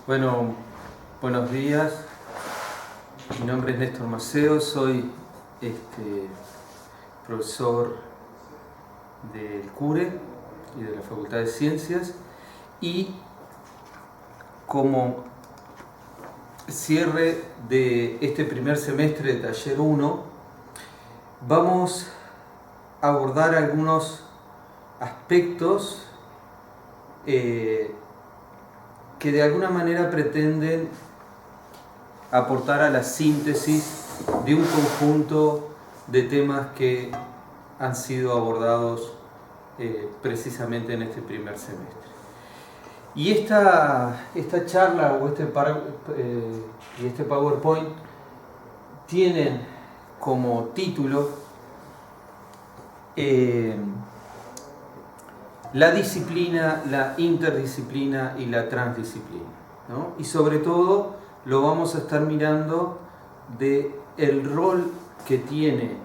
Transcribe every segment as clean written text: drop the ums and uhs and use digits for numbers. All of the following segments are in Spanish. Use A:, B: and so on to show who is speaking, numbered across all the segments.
A: Bueno, buenos días. Mi nombre es Néstor Maceo, soy profesor del CURE y de la Facultad de Ciencias, y como cierre de este primer semestre de taller 1 vamos a abordar algunos aspectos que de alguna manera pretenden aportar a la síntesis de un conjunto de temas que han sido abordados precisamente en este primer semestre. Y esta charla o este PowerPoint tienen como título la disciplina, la interdisciplina y la transdisciplina, ¿no? Y sobre todo lo vamos a estar mirando de el rol que tiene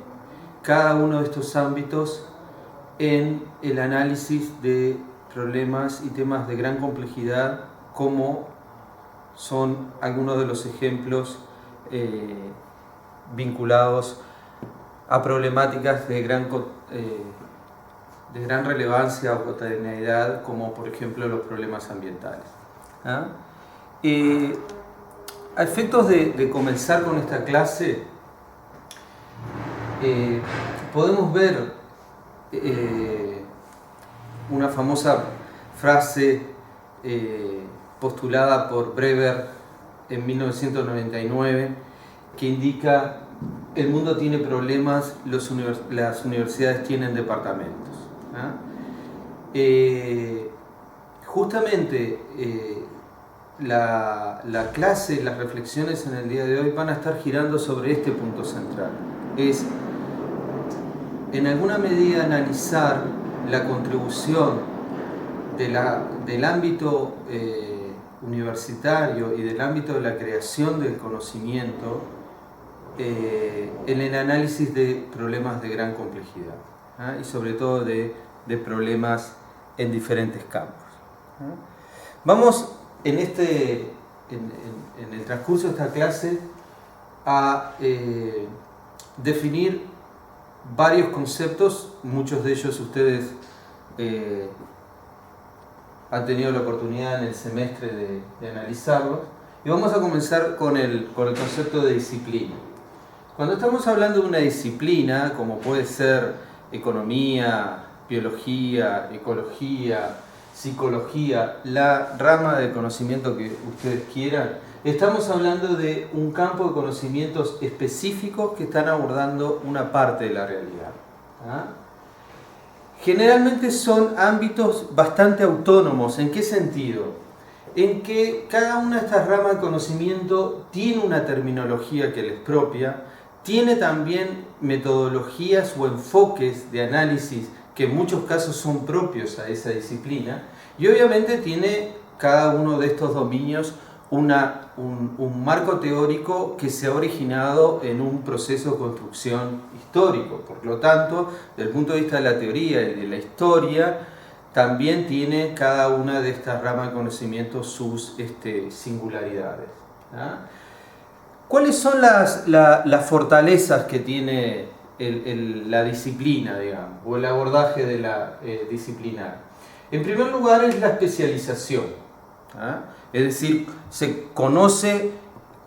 A: cada uno de estos ámbitos en el análisis de problemas y temas de gran complejidad, como son algunos de los ejemplos vinculados a problemáticas de gran relevancia o cotidianidad, como por ejemplo los problemas ambientales. A efectos de comenzar con esta clase, podemos ver una famosa frase postulada por Brewer en 1999, que indica: el mundo tiene problemas, las universidades tienen departamentos. Justamente la clase, las reflexiones en el día de hoy van a estar girando sobre este punto central. Es, en alguna medida, analizar la contribución del ámbito universitario y del ámbito de la creación del conocimiento en el análisis de problemas de gran complejidad, y sobre todo de problemas en diferentes campos. Vamos en el transcurso de esta clase a definir varios conceptos. Muchos de ellos ustedes han tenido la oportunidad en el semestre de analizarlos, y vamos a comenzar con el concepto de disciplina. Cuando estamos hablando de una disciplina, como puede ser economía, biología, ecología, psicología, la rama de conocimiento que ustedes quieran, estamos hablando de un campo de conocimientos específicos que están abordando una parte de la realidad. Generalmente son ámbitos bastante autónomos. ¿En qué sentido? En que cada una de estas ramas de conocimiento tiene una terminología que les propia, tiene también metodologías o enfoques de análisis que en muchos casos son propios a esa disciplina, y obviamente tiene cada uno de estos dominios un marco teórico que se ha originado en un proceso de construcción histórico. Por lo tanto, desde el punto de vista de la teoría y de la historia, también tiene cada una de estas ramas de conocimiento sus singularidades. ¿Cuáles son las fortalezas que tiene la disciplina, digamos, o el abordaje de la disciplinar? En primer lugar, es la especialización. Es decir, se conoce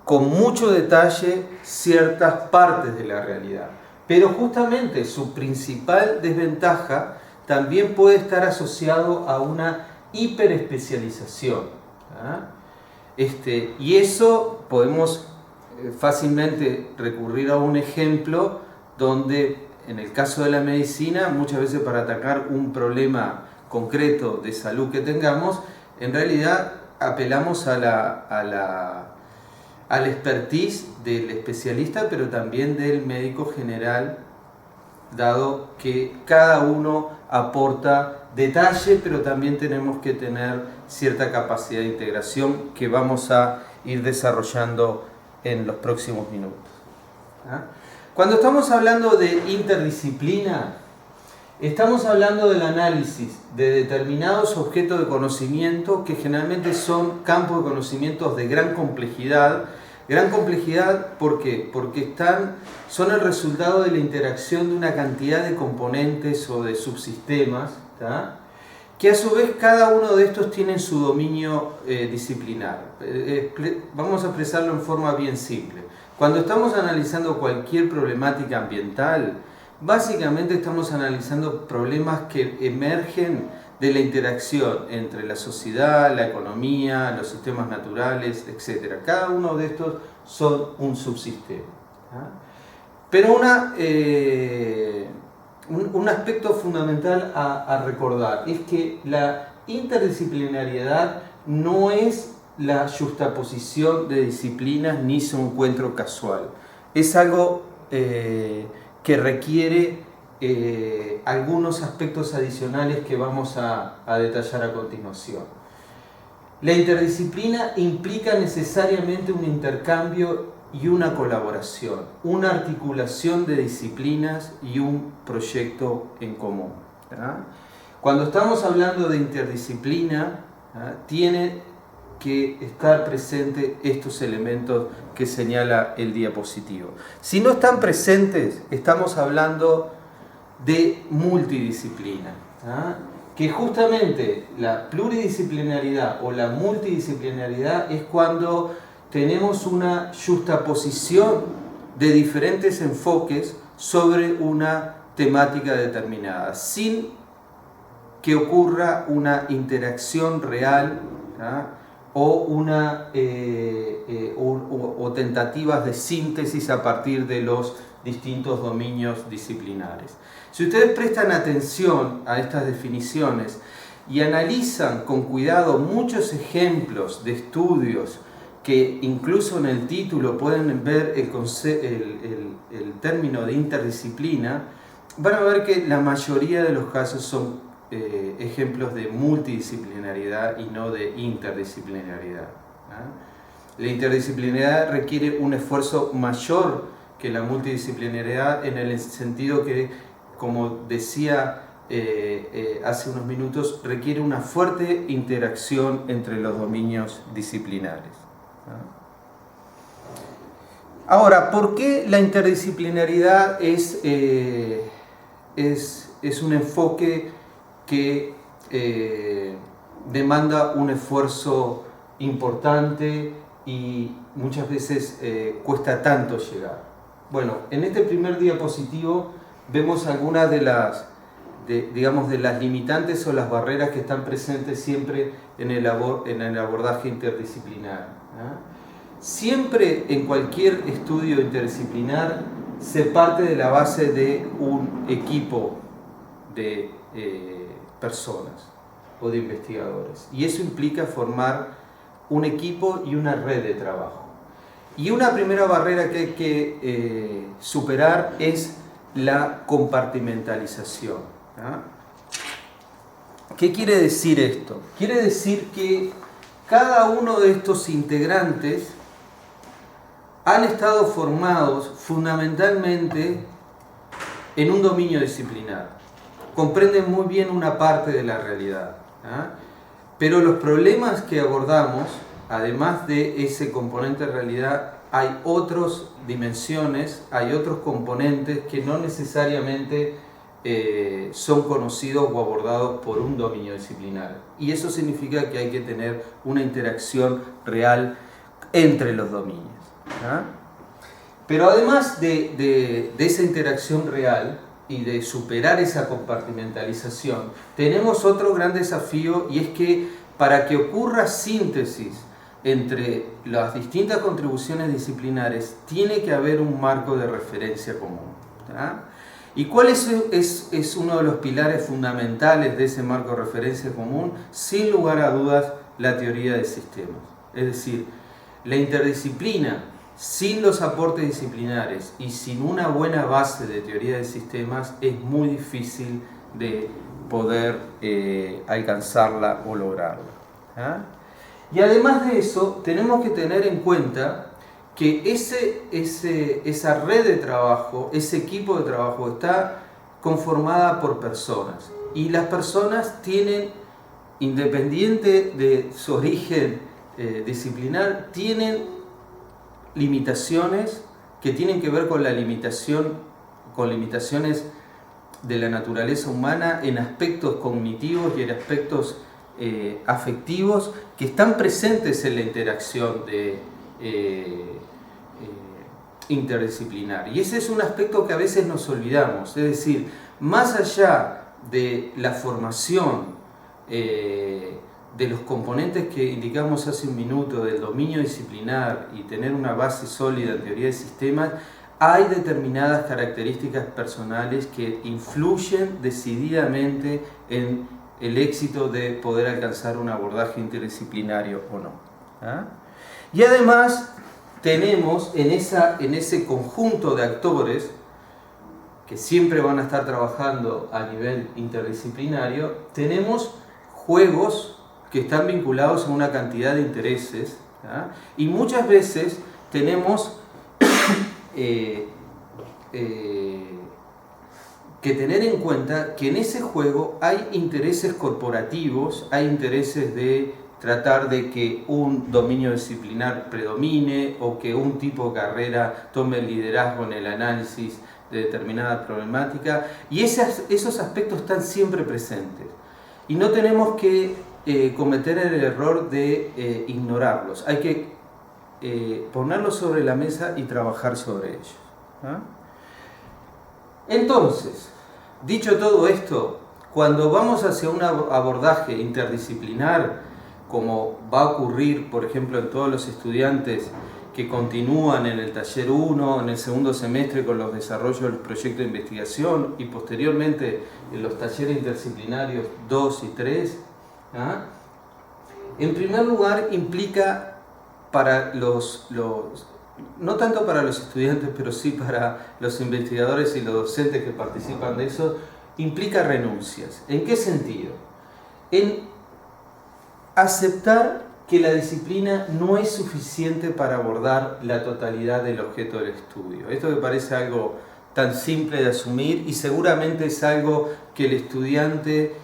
A: con mucho detalle ciertas partes de la realidad, pero justamente su principal desventaja también puede estar asociado a una hiperespecialización. Y eso podemos fácilmente recurrir a un ejemplo donde, en el caso de la medicina, muchas veces para atacar un problema concreto de salud que tengamos, en realidad apelamos a la expertise del especialista, pero también del médico general, dado que cada uno aporta detalle, pero también tenemos que tener cierta capacidad de integración que vamos a ir desarrollando en los próximos minutos. Cuando estamos hablando de interdisciplina, Estamos hablando del análisis de determinados objetos de conocimiento que generalmente son campos de conocimientos de gran complejidad. Gran complejidad, ¿por qué? Porque son el resultado de la interacción de una cantidad de componentes o de subsistemas, ¿tá? Que a su vez cada uno de estos tiene su dominio disciplinar. Vamos a expresarlo en forma bien simple. Cuando estamos analizando cualquier problemática ambiental, básicamente estamos analizando problemas que emergen de la interacción entre la sociedad, la economía, los sistemas naturales, etc. Cada uno de estos son un subsistema. Pero un aspecto fundamental a recordar es que la interdisciplinariedad no es la juxtaposición de disciplinas ni su encuentro casual. Es algo que requiere algunos aspectos adicionales que vamos a detallar a continuación. La interdisciplina implica necesariamente un intercambio y una colaboración, una articulación de disciplinas y un proyecto en común. ¿Tá? Cuando estamos hablando de interdisciplina, tiene que estar presente estos elementos que señala el diapositivo. Si no están presentes, estamos hablando de multidisciplina, que justamente la pluridisciplinaridad o la multidisciplinaridad es cuando tenemos una juxtaposición de diferentes enfoques sobre una temática determinada, sin que ocurra una interacción real, o tentativas de síntesis a partir de los distintos dominios disciplinares. Si ustedes prestan atención a estas definiciones y analizan con cuidado muchos ejemplos de estudios que incluso en el título pueden ver el término de interdisciplina, van a ver que la mayoría de los casos son ejemplos de multidisciplinariedad y no de interdisciplinariedad. La interdisciplinariedad requiere un esfuerzo mayor que la multidisciplinariedad en el sentido que, como decía hace unos minutos, requiere una fuerte interacción entre los dominios disciplinares. Ahora, ¿por qué la interdisciplinaridad es un enfoque que demanda un esfuerzo importante y muchas veces cuesta tanto llegar? Bueno, en este primer diapositivo vemos algunas de las limitantes o las barreras que están presentes siempre en el abordaje interdisciplinar. Siempre en cualquier estudio interdisciplinar se parte de la base de un equipo de personas o de investigadores, y eso implica formar un equipo y una red de trabajo. Y una primera barrera que hay que superar es la compartimentalización. ¿Qué quiere decir esto? Quiere decir que cada uno de estos integrantes han estado formados fundamentalmente en un dominio disciplinar. Comprenden muy bien una parte de la realidad, pero los problemas que abordamos, además de ese componente de realidad, hay otras dimensiones, hay otros componentes que no necesariamente son conocidos o abordados por un dominio disciplinar. Y eso significa que hay que tener una interacción real entre los dominios. Pero además de esa interacción real y de superar esa compartimentalización, tenemos otro gran desafío, y es que para que ocurra síntesis entre las distintas contribuciones disciplinares, tiene que haber un marco de referencia común. ¿Y cuál es uno de los pilares fundamentales de ese marco de referencia común? Sin lugar a dudas, la teoría de sistemas. Es decir, la interdisciplina, sin los aportes disciplinares y sin una buena base de teoría de sistemas, es muy difícil de poder alcanzarla o lograrla. Y además de eso, tenemos que tener en cuenta que esa red de trabajo, ese equipo de trabajo está conformada por personas. Y las personas tienen, independiente de su origen disciplinar, tienen limitaciones que tienen que ver con limitaciones de la naturaleza humana en aspectos cognitivos y en aspectos afectivos que están presentes en la interacción interdisciplinar. Y ese es un aspecto que a veces nos olvidamos, es decir, más allá de la formación de los componentes que indicamos hace un minuto, del dominio disciplinar y tener una base sólida en teoría de sistemas, hay determinadas características personales que influyen decididamente en el éxito de poder alcanzar un abordaje interdisciplinario o no. Y además tenemos en ese conjunto de actores que siempre van a estar trabajando a nivel interdisciplinario, tenemos juegos que están vinculados a una cantidad de intereses, y muchas veces tenemos que tener en cuenta que en ese juego hay intereses corporativos, hay intereses de tratar de que un dominio disciplinar predomine o que un tipo de carrera tome el liderazgo en el análisis de determinada problemática, y esos aspectos están siempre presentes y no tenemos que cometer el error de ignorarlos. Hay que ponerlos sobre la mesa y trabajar sobre ellos. Entonces, dicho todo esto, cuando vamos hacia un abordaje interdisciplinar, como va a ocurrir, por ejemplo, en todos los estudiantes que continúan en el taller 1, en el segundo semestre con los desarrollos del proyecto de investigación y posteriormente en los talleres interdisciplinarios 2 y 3, en primer lugar implica para no tanto para los estudiantes, pero sí para los investigadores y los docentes que participan de eso, implica renuncias. ¿En qué sentido? En aceptar que la disciplina no es suficiente para abordar la totalidad del objeto del estudio. Esto me parece algo tan simple de asumir y seguramente es algo que el estudiante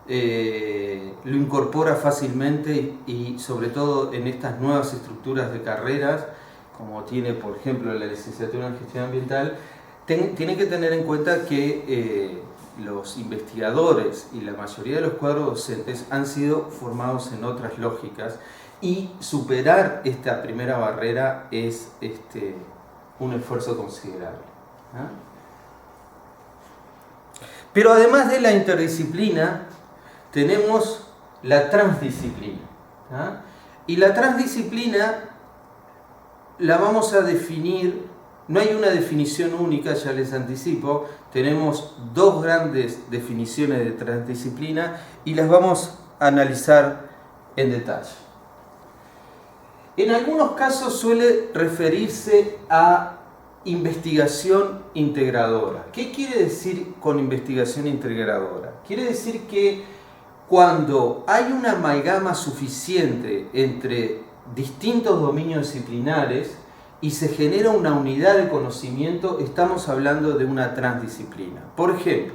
A: lo incorpora fácilmente y sobre todo en estas nuevas estructuras de carreras, como tiene por ejemplo la licenciatura en gestión ambiental, tiene que tener en cuenta que los investigadores y la mayoría de los cuadros docentes han sido formados en otras lógicas y superar esta primera barrera es un esfuerzo considerable. Pero además de la interdisciplina, tenemos la transdisciplina. Y la transdisciplina la vamos a definir, no hay una definición única, ya les anticipo, tenemos dos grandes definiciones de transdisciplina y las vamos a analizar en detalle. En algunos casos suele referirse a investigación integradora. ¿Qué quiere decir con investigación integradora? Quiere decir que cuando hay una amalgama suficiente entre distintos dominios disciplinares y se genera una unidad de conocimiento, estamos hablando de una transdisciplina. Por ejemplo,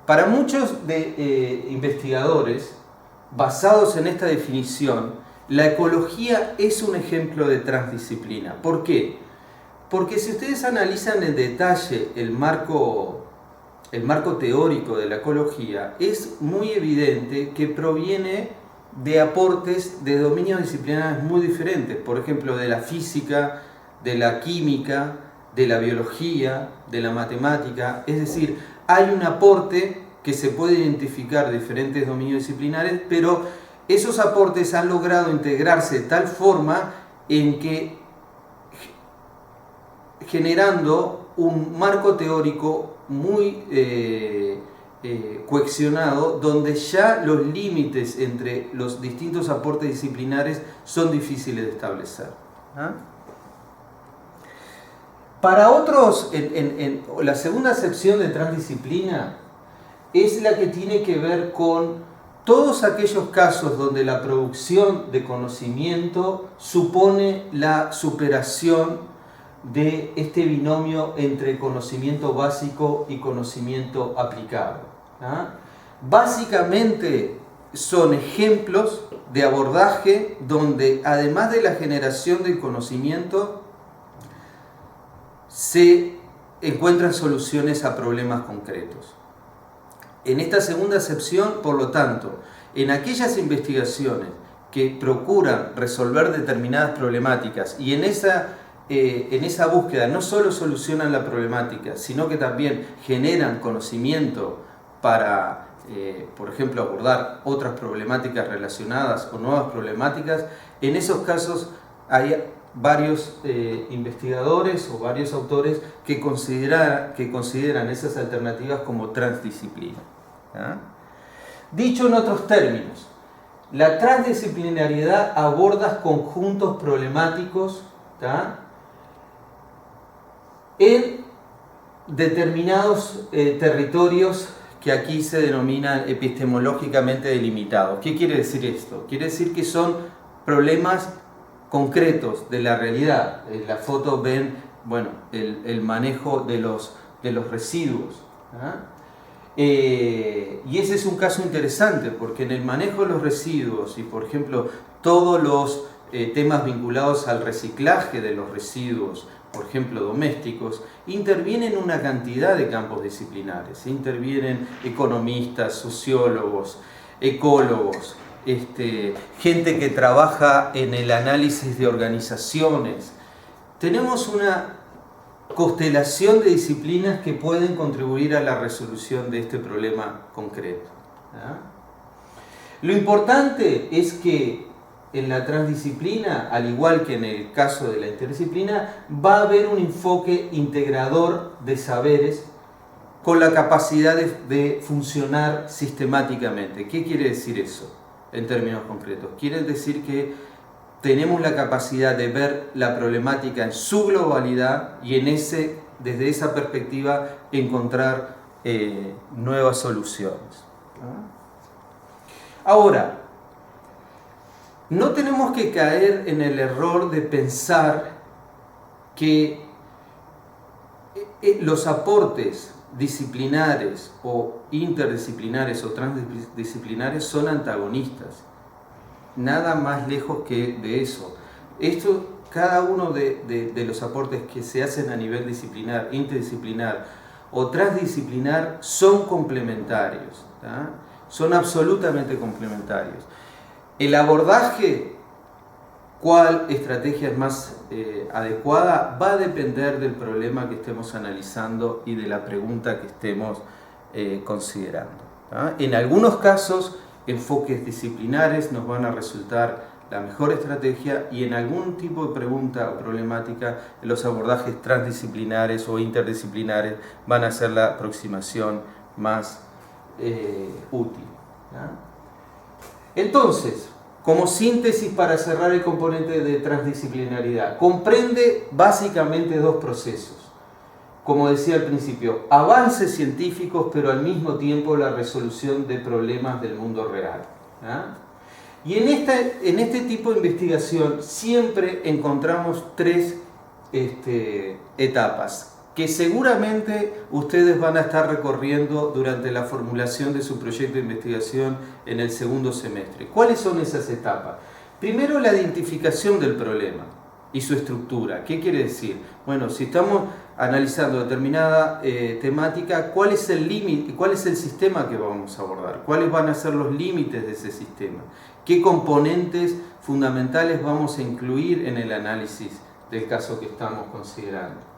A: para muchos investigadores, basados en esta definición, la ecología es un ejemplo de transdisciplina. ¿Por qué? Porque si ustedes analizan en detalle el marco teórico de la ecología, es muy evidente que proviene de aportes de dominios disciplinares muy diferentes, por ejemplo, de la física, de la química, de la biología, de la matemática. Es decir, hay un aporte que se puede identificar de diferentes dominios disciplinares, pero esos aportes han logrado integrarse de tal forma en que generando un marco teórico muy cohesionado, donde ya los límites entre los distintos aportes disciplinares son difíciles de establecer. Para otros, la segunda acepción de transdisciplina es la que tiene que ver con todos aquellos casos donde la producción de conocimiento supone la superación de este binomio entre conocimiento básico y conocimiento aplicado. Básicamente son ejemplos de abordaje donde, además de la generación del conocimiento, se encuentran soluciones a problemas concretos. En esta segunda acepción, por lo tanto, en aquellas investigaciones que procuran resolver determinadas problemáticas y en esa búsqueda no solo solucionan la problemática, sino que también generan conocimiento para, por ejemplo, abordar otras problemáticas relacionadas o nuevas problemáticas, en esos casos hay varios investigadores o varios autores que consideran esas alternativas como transdisciplina. Dicho en otros términos, la transdisciplinariedad aborda conjuntos problemáticos en determinados territorios que aquí se denominan epistemológicamente delimitados. ¿Qué quiere decir esto? Quiere decir que son problemas concretos de la realidad. En la foto ven, bueno, el manejo de los residuos. Y ese es un caso interesante porque en el manejo de los residuos y, por ejemplo, todos los temas vinculados al reciclaje de los residuos, por ejemplo, domésticos, intervienen una cantidad de campos disciplinares. Intervienen economistas, sociólogos, ecólogos, gente que trabaja en el análisis de organizaciones. Tenemos una constelación de disciplinas que pueden contribuir a la resolución de este problema concreto. Lo importante es que en la transdisciplina, al igual que en el caso de la interdisciplina, va a haber un enfoque integrador de saberes con la capacidad de funcionar sistemáticamente. ¿Qué quiere decir eso en términos concretos? Quiere decir que tenemos la capacidad de ver la problemática en su globalidad y desde esa perspectiva encontrar nuevas soluciones. Ahora, no tenemos que caer en el error de pensar que los aportes disciplinares o interdisciplinares o transdisciplinares son antagonistas. Nada más lejos que de eso. Cada uno de los aportes que se hacen a nivel disciplinar, interdisciplinar o transdisciplinar son complementarios. Son absolutamente complementarios. El abordaje, cuál estrategia es más adecuada, va a depender del problema que estemos analizando y de la pregunta que estemos considerando. En algunos casos, enfoques disciplinares nos van a resultar la mejor estrategia y en algún tipo de pregunta o problemática los abordajes transdisciplinares o interdisciplinares van a ser la aproximación más útil. Entonces, como síntesis para cerrar el componente de transdisciplinaridad, comprende básicamente dos procesos. Como decía al principio, avances científicos, pero al mismo tiempo la resolución de problemas del mundo real. Y en este tipo de investigación siempre encontramos tres etapas que seguramente ustedes van a estar recorriendo durante la formulación de su proyecto de investigación en el segundo semestre. ¿Cuáles son esas etapas? Primero, la identificación del problema y su estructura. ¿Qué quiere decir? Bueno, si estamos analizando determinada temática, ¿cuál es el límite, cuál es el sistema que vamos a abordar? ¿Cuáles van a ser los límites de ese sistema? ¿Qué componentes fundamentales vamos a incluir en el análisis del caso que estamos considerando?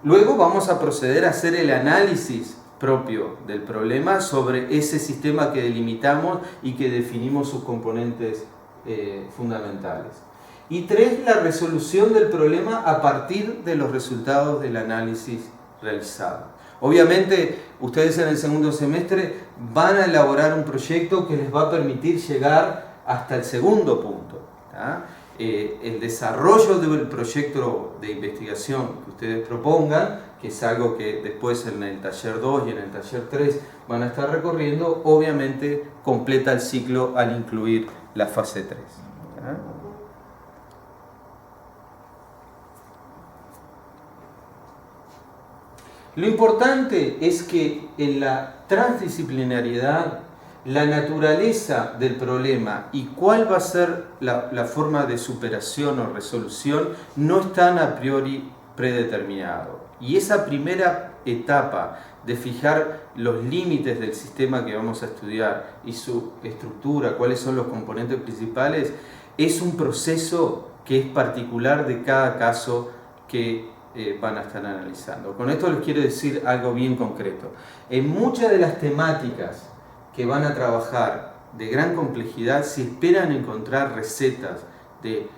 A: Luego vamos a proceder a hacer el análisis propio del problema sobre ese sistema que delimitamos y que definimos sus componentes fundamentales. Y tres, la resolución del problema a partir de los resultados del análisis realizado. Obviamente, ustedes en el segundo semestre van a elaborar un proyecto que les va a permitir llegar hasta el segundo punto. El desarrollo del proyecto de investigación que ustedes propongan, que es algo que después en el taller 2 y en el taller 3 van a estar recorriendo, obviamente completa el ciclo al incluir la fase 3. Lo importante es que en la transdisciplinariedad, la naturaleza del problema y cuál va a ser la forma de superación o resolución no están a priori predeterminados. Y esa primera etapa de fijar los límites del sistema que vamos a estudiar y su estructura, cuáles son los componentes principales, es un proceso que es particular de cada caso que van a estar analizando. Con esto les quiero decir algo bien concreto. En muchas de las temáticas que van a trabajar de gran complejidad, si esperan encontrar recetas de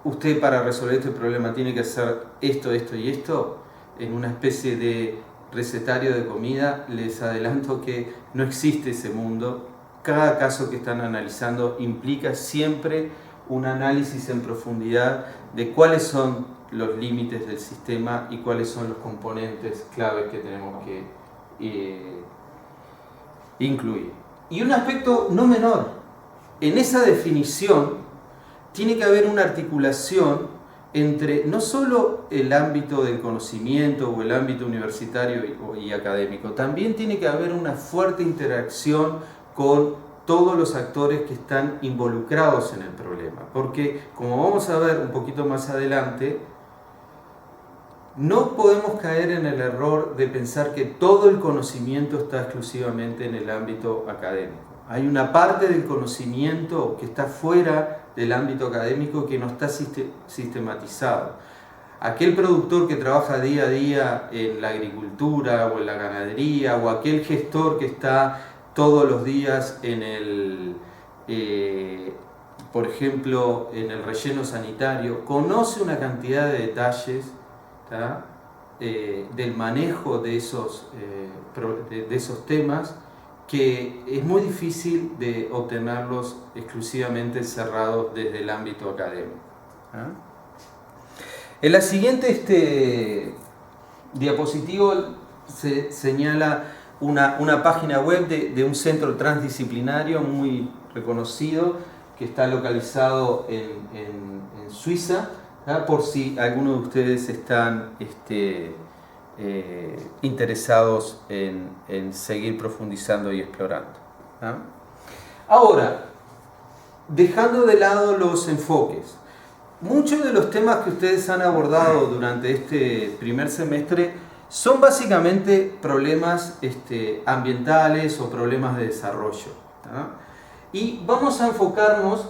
A: usted para resolver este problema tiene que hacer esto, esto y esto, en una especie de recetario de comida, les adelanto que no existe ese mundo. Cada caso que están analizando implica siempre un análisis en profundidad de cuáles son los límites del sistema y cuáles son los componentes claves que tenemos que incluir. Y un aspecto no menor, en esa definición tiene que haber una articulación entre no solo el ámbito del conocimiento o el ámbito universitario y académico, también tiene que haber una fuerte interacción con todos los actores que están involucrados en el problema, porque como vamos a ver un poquito más adelante, no podemos caer en el error de pensar que todo el conocimiento está exclusivamente en el ámbito académico. Hay una parte del conocimiento que está fuera del ámbito académico que no está sistematizado. Aquel productor que trabaja día a día en la agricultura o en la ganadería, o aquel gestor que está todos los días en el, por ejemplo, en el relleno sanitario, conoce una cantidad de detalles del manejo de esos temas que es muy difícil de obtenerlos exclusivamente cerrados desde el ámbito académico. En la siguiente diapositiva se señala una página web de un centro transdisciplinario muy reconocido que está localizado en Suiza, por si alguno de ustedes están interesados en seguir profundizando y explorando. Ahora, dejando de lado los enfoques, muchos de los temas que ustedes han abordado durante este primer semestre son básicamente problemas ambientales o problemas de desarrollo. Y vamos a enfocarnos,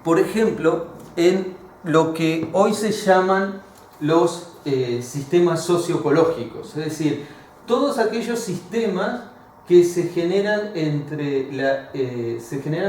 A: por ejemplo, en lo que hoy se llaman los sistemas socioecológicos, es decir, todos aquellos sistemas que se generan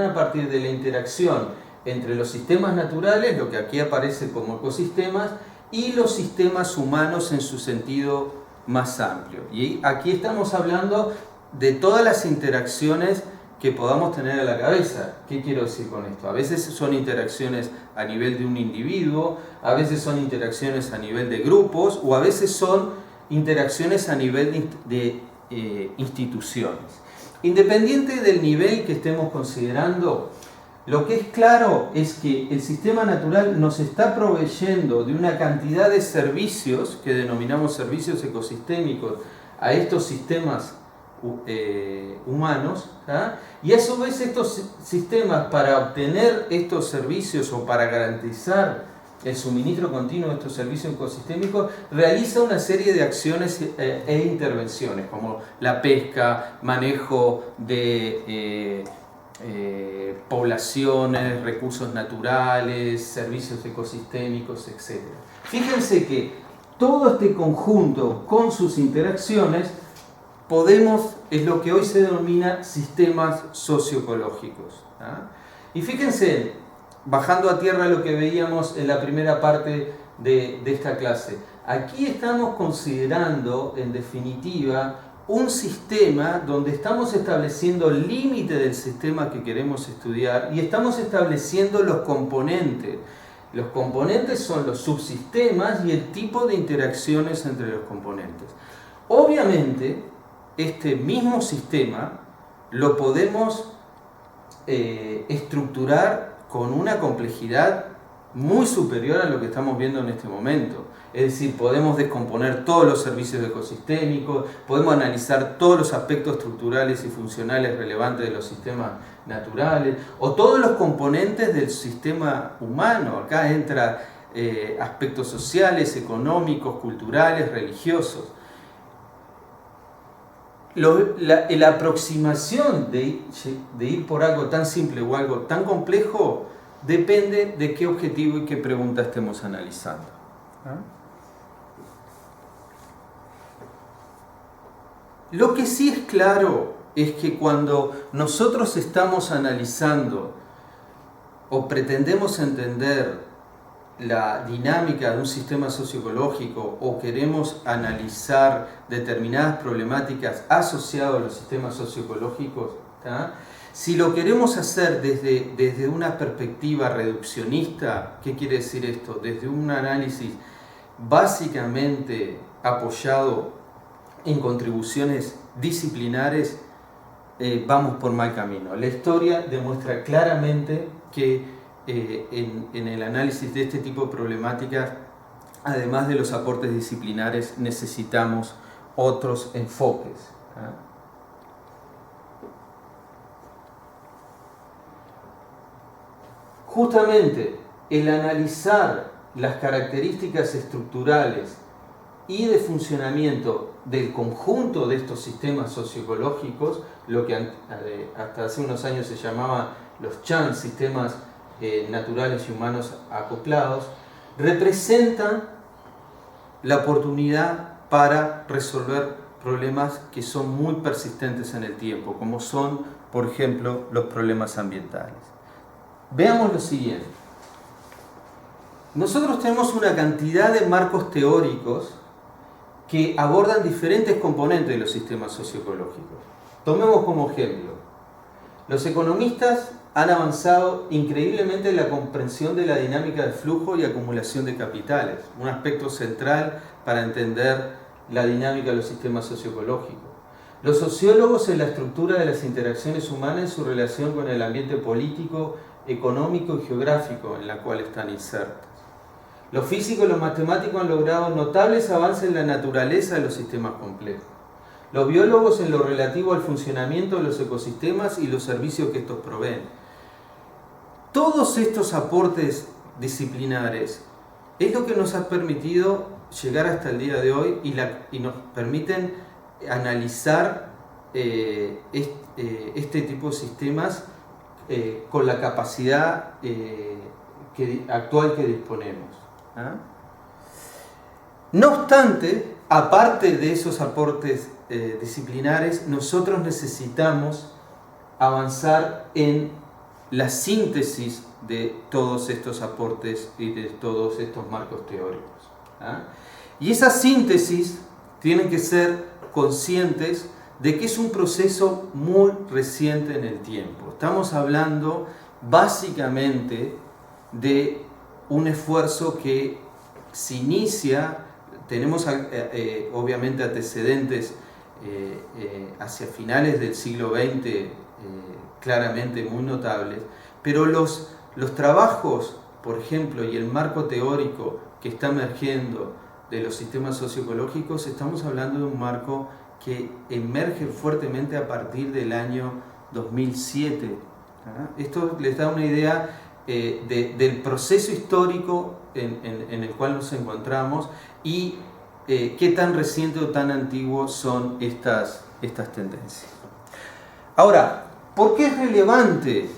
A: a partir de la interacción entre los sistemas naturales, lo que aquí aparece como ecosistemas, y los sistemas humanos en su sentido más amplio. Y aquí estamos hablando de todas las interacciones que podamos tener a la cabeza. ¿Qué quiero decir con esto? A veces son interacciones a nivel de un individuo, a veces son interacciones a nivel de grupos, o a veces son interacciones a nivel de instituciones. Independiente del nivel que estemos considerando, lo que es claro es que el sistema natural nos está proveyendo de una cantidad de servicios, que denominamos servicios ecosistémicos, a estos sistemas humanos, y a su vez estos sistemas, para obtener estos servicios o para garantizar el suministro continuo de estos servicios ecosistémicos, realiza una serie de acciones e intervenciones como la pesca, manejo de poblaciones, recursos naturales, servicios ecosistémicos, etc. Fíjense que todo este conjunto con sus interacciones es lo que hoy se denomina sistemas socioecológicos. Y fíjense, bajando a tierra lo que veíamos en la primera parte de esta clase, aquí estamos considerando, en definitiva, un sistema donde estamos estableciendo el límite del sistema que queremos estudiar y estamos estableciendo los componentes. Los componentes son los subsistemas y el tipo de interacciones entre los componentes. Obviamente, este mismo sistema lo podemos estructurar con una complejidad muy superior a lo que estamos viendo en este momento. Es decir, podemos descomponer todos los servicios ecosistémicos, podemos analizar todos los aspectos estructurales y funcionales relevantes de los sistemas naturales, o todos los componentes del sistema humano. Acá entra aspectos sociales, económicos, culturales, religiosos. La aproximación de ir por algo tan simple o algo tan complejo depende de qué objetivo y qué pregunta estemos analizando. Lo que sí es claro es que cuando nosotros estamos analizando o pretendemos entender la dinámica de un sistema socioecológico o queremos analizar determinadas problemáticas asociadas a los sistemas socioecológicos, ¿tá? Si lo queremos hacer desde una perspectiva reduccionista, ¿qué quiere decir esto? Desde un análisis básicamente apoyado en contribuciones disciplinares, vamos por mal camino. La historia demuestra claramente que en el análisis de este tipo de problemáticas, además de los aportes disciplinares, necesitamos otros enfoques. Justamente el analizar las características estructurales y de funcionamiento del conjunto de estos sistemas socioecológicos, lo que hasta hace unos años se llamaba los CHAN, sistemas naturales y humanos acoplados, representan la oportunidad para resolver problemas que son muy persistentes en el tiempo, como son, por ejemplo, los problemas ambientales. Veamos lo siguiente. Nosotros tenemos una cantidad de marcos teóricos que abordan diferentes componentes de los sistemas socioecológicos. Tomemos como ejemplo, los economistas han avanzado increíblemente en la comprensión de la dinámica de flujo y acumulación de capitales, un aspecto central para entender la dinámica de los sistemas socioecológicos. Los sociólogos en la estructura de las interacciones humanas en su relación con el ambiente político, económico y geográfico en la cual están insertos. Los físicos y los matemáticos han logrado notables avances en la naturaleza de los sistemas complejos. Los biólogos en lo relativo al funcionamiento de los ecosistemas y los servicios que estos proveen. Todos estos aportes disciplinares es lo que nos ha permitido llegar hasta el día de hoy y nos permiten analizar este tipo de sistemas con la capacidad actual que disponemos. No obstante, aparte de esos aportes disciplinares, nosotros necesitamos avanzar en la síntesis de todos estos aportes y de todos estos marcos teóricos. Y esa síntesis tienen que ser conscientes de que es un proceso muy reciente en el tiempo. Estamos hablando básicamente de un esfuerzo que se inicia, tenemos obviamente antecedentes hacia finales del siglo XX claramente muy notables, pero los trabajos, por ejemplo, y el marco teórico que está emergiendo de los sistemas socioecológicos, estamos hablando de un marco que emerge fuertemente a partir del año 2007. Esto les da una idea del proceso histórico en el cual nos encontramos y qué tan reciente o tan antiguo son estas tendencias. Ahora, ¿por qué es relevante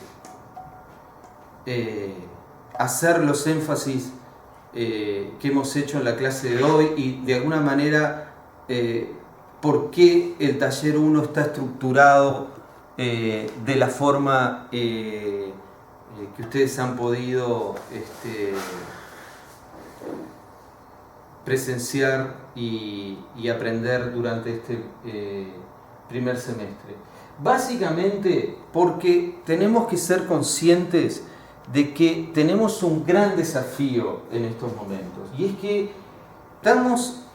A: hacer los énfasis que hemos hecho en la clase de hoy y de alguna manera por qué el taller 1 está estructurado de la forma que ustedes han podido presenciar y aprender durante este primer semestre? Básicamente porque tenemos que ser conscientes de que tenemos un gran desafío en estos momentos, y es que estamos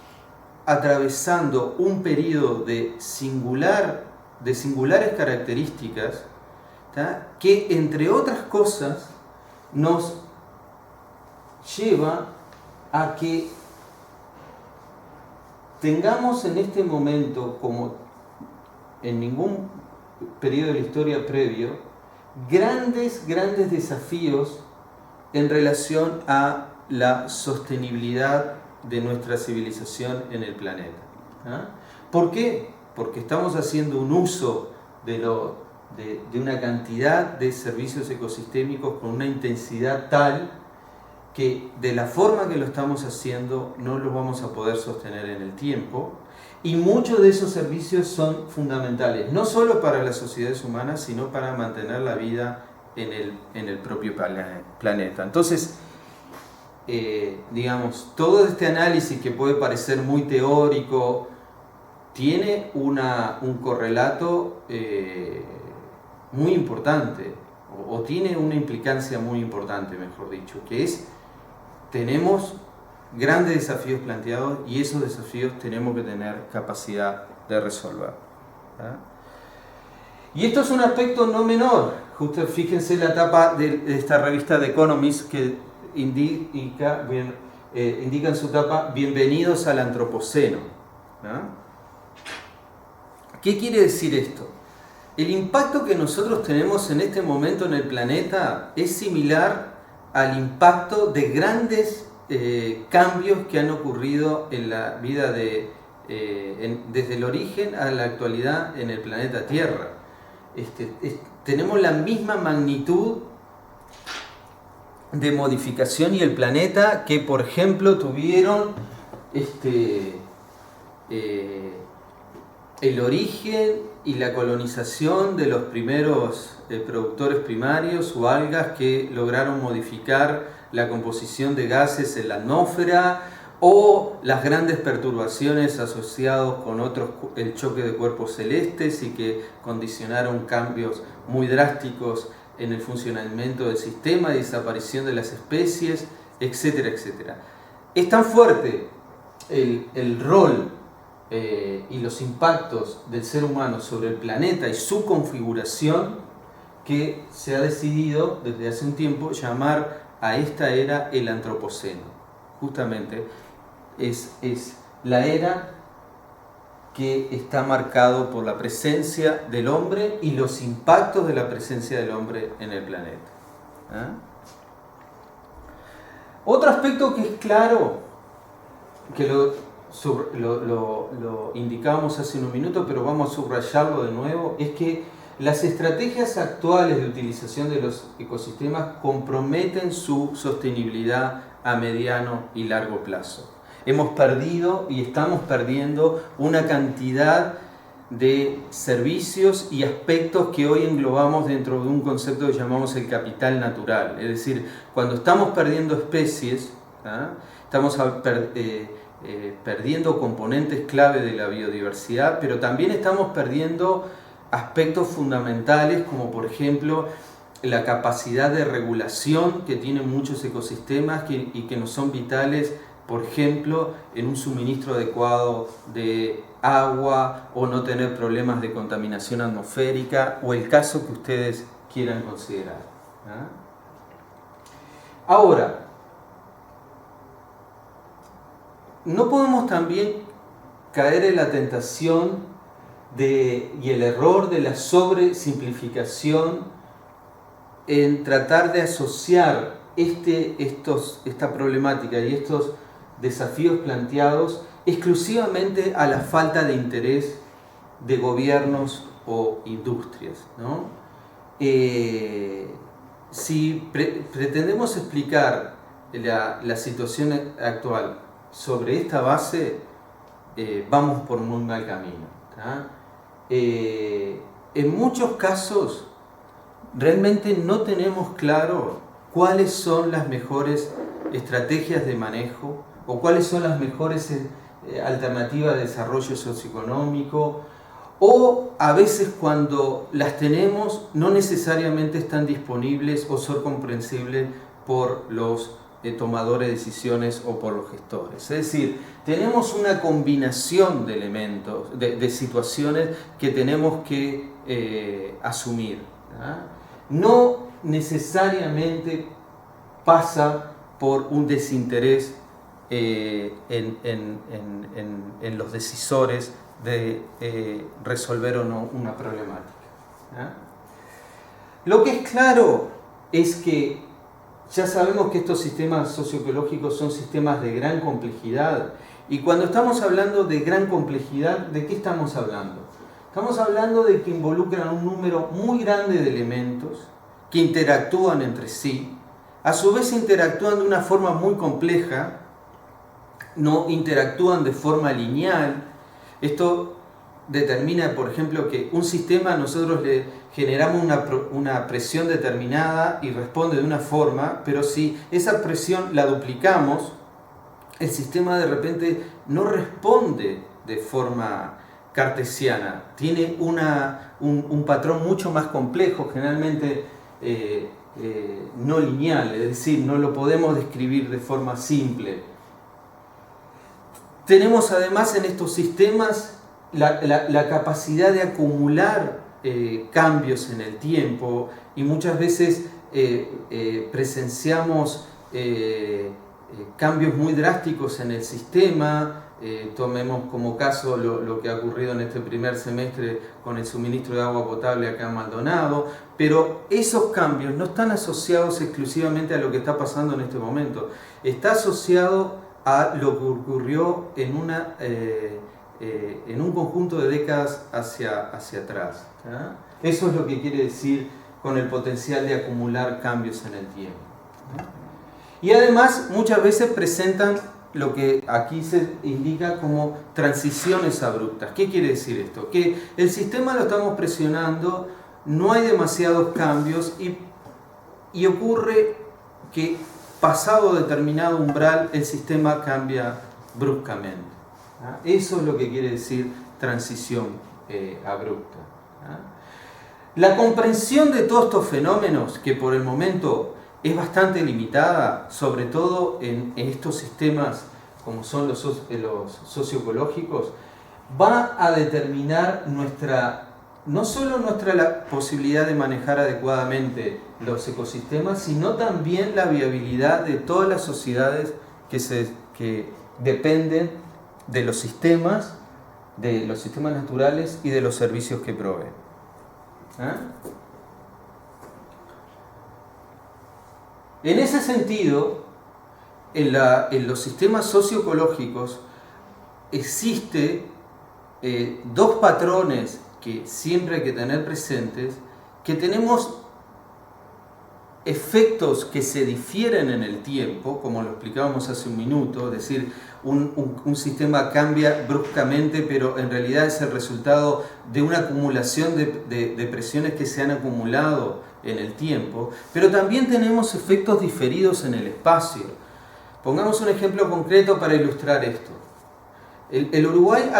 A: atravesando un periodo de singulares características, ¿tá? Que entre otras cosas nos lleva a que tengamos en este momento, como en ningún periodo de la historia previo, grandes desafíos en relación a la sostenibilidad de nuestra civilización en el planeta. ¿Por qué? Porque estamos haciendo un uso de una cantidad de servicios ecosistémicos con una intensidad tal que de la forma que lo estamos haciendo no lo vamos a poder sostener en el tiempo, y muchos de esos servicios son fundamentales, no solo para las sociedades humanas, sino para mantener la vida en el propio planeta. Entonces, digamos, todo este análisis que puede parecer muy teórico, tiene un correlato muy importante, o tiene una implicancia muy importante, mejor dicho, que es: tenemos grandes desafíos planteados y esos desafíos tenemos que tener capacidad de resolver. Y esto es un aspecto no menor. Justo fíjense la tapa de esta revista The Economist, que indica en su tapa: bienvenidos al Antropoceno. ¿Qué quiere decir esto? El impacto que nosotros tenemos en este momento en el planeta es similar al impacto de grandes cambios que han ocurrido en la vida desde el origen a la actualidad en el planeta Tierra. Tenemos la misma magnitud de modificación y el planeta que, por ejemplo, tuvieron el origen y la colonización de los primeros productores primarios o algas que lograron modificar la composición de gases en la atmósfera, o las grandes perturbaciones asociadas con el choque de cuerpos celestes y que condicionaron cambios muy drásticos en el funcionamiento del sistema, desaparición de las especies, etcétera, etcétera. Es tan fuerte el rol y los impactos del ser humano sobre el planeta y su configuración, que se ha decidido desde hace un tiempo llamar a esta era el Antropoceno. Justamente es la era que está marcado por la presencia del hombre y los impactos de la presencia del hombre en el planeta. Otro aspecto que es claro, que lo indicábamos hace un minuto, pero vamos a subrayarlo de nuevo, es que las estrategias actuales de utilización de los ecosistemas comprometen su sostenibilidad a mediano y largo plazo. Hemos perdido y estamos perdiendo una cantidad de servicios y aspectos que hoy englobamos dentro de un concepto que llamamos el capital natural. Es decir, cuando estamos perdiendo especies, estamos perdiendo componentes clave de la biodiversidad, pero también estamos perdiendo aspectos fundamentales, como por ejemplo la capacidad de regulación que tienen muchos ecosistemas y que nos son vitales, por ejemplo, en un suministro adecuado de agua, o no tener problemas de contaminación atmosférica, o el caso que ustedes quieran considerar. Ahora, no podemos también caer en la tentación y el error de la sobresimplificación en tratar de asociar esta problemática y estos desafíos planteados exclusivamente a la falta de interés de gobiernos o industrias, ¿no? Si pretendemos explicar la situación actual sobre esta base, vamos por muy mal camino. En muchos casos realmente no tenemos claro cuáles son las mejores estrategias de manejo o cuáles son las mejores alternativas de desarrollo socioeconómico, o a veces cuando las tenemos no necesariamente están disponibles o son comprensibles por los tomadores de decisiones o por los gestores. Es decir, tenemos una combinación de elementos, de situaciones que tenemos que asumir. No necesariamente pasa por un desinterés en los decisores de resolver o no una problemática. Lo que es claro es que ya sabemos que estos sistemas socioecológicos son sistemas de gran complejidad, y cuando estamos hablando de gran complejidad, ¿de qué estamos hablando? Estamos hablando de que involucran un número muy grande de elementos que interactúan entre sí, a su vez interactúan de una forma muy compleja, no interactúan de forma lineal. Esto determina, por ejemplo, que un sistema nosotros le generamos una presión determinada y responde de una forma, pero si esa presión la duplicamos, el sistema de repente no responde de forma cartesiana, tiene un patrón mucho más complejo, generalmente no lineal, es decir, no lo podemos describir de forma simple. Tenemos además en estos sistemas la capacidad de acumular cambios en el tiempo, y muchas veces presenciamos cambios muy drásticos en el sistema. Tomemos como caso lo que ha ocurrido en este primer semestre con el suministro de agua potable acá en Maldonado, pero esos cambios no están asociados exclusivamente a lo que está pasando en este momento, está asociado a lo que ocurrió en un conjunto de décadas hacia atrás. Eso es lo que quiere decir con el potencial de acumular cambios en el tiempo. Y además muchas veces presentan lo que aquí se indica como transiciones abruptas. ¿Qué quiere decir esto? Que el sistema lo estamos presionando, no hay demasiados cambios y ocurre que pasado determinado umbral el sistema cambia bruscamente. Eso es lo que quiere decir transición abrupta. La comprensión de todos estos fenómenos, que por el momento es bastante limitada, sobre todo en estos sistemas como son los socioecológicos, va a determinar no solo nuestra posibilidad de manejar adecuadamente los ecosistemas, sino también la viabilidad de todas las sociedades que dependen de los sistemas naturales y de los servicios que proveen. En ese sentido, en los sistemas socioecológicos existe dos patrones que siempre hay que tener presentes, que tenemos efectos que se difieren en el tiempo, como lo explicábamos hace un minuto, es decir, un sistema cambia bruscamente, pero en realidad es el resultado de una acumulación de presiones que se han acumulado en el tiempo, pero también tenemos efectos diferidos en el espacio. Pongamos un ejemplo concreto para ilustrar esto. El Uruguay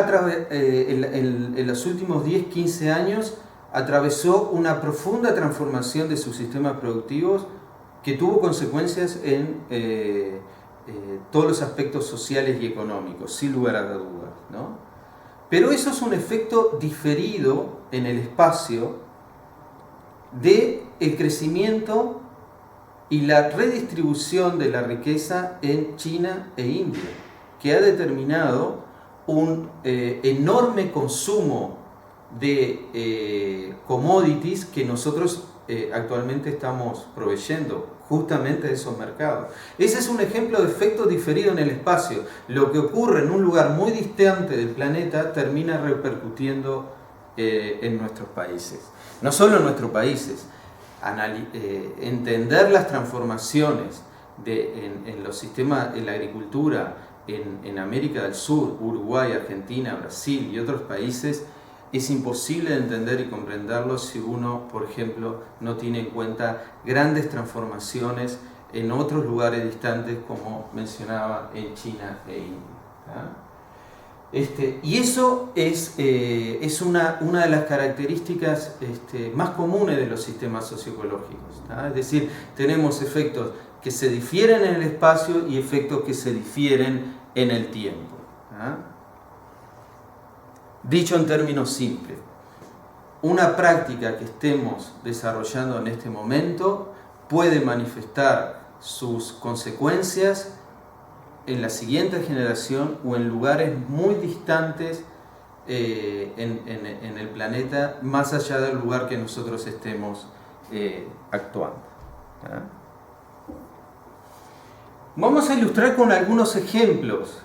A: en los últimos 10-15 años atravesó una profunda transformación de sus sistemas productivos que tuvo consecuencias en todos los aspectos sociales y económicos, sin lugar a dudas, ¿no? Pero eso es un efecto diferido en el espacio del crecimiento y la redistribución de la riqueza en China e India, que ha determinado un enorme consumo de commodities que nosotros actualmente estamos proveyendo justamente de esos mercados. Ese es un ejemplo de efecto diferido en el espacio. Lo que ocurre en un lugar muy distante del planeta termina repercutiendo en nuestros países. No solo en nuestros países. Entender las transformaciones en los sistemas, en la agricultura, en América del Sur, Uruguay, Argentina, Brasil y otros países, es imposible de entender y comprenderlo si uno, por ejemplo, no tiene en cuenta grandes transformaciones en otros lugares distantes, como mencionaba, en China e India. Y eso es una de las características más comunes de los sistemas socioecológicos. Es decir, tenemos efectos que se difieren en el espacio y efectos que se difieren en el tiempo. Dicho en términos simples, una práctica que estemos desarrollando en este momento puede manifestar sus consecuencias en la siguiente generación o en lugares muy distantes en el planeta, más allá del lugar que nosotros estemos actuando. ¿Ah? Vamos a ilustrar con algunos ejemplos.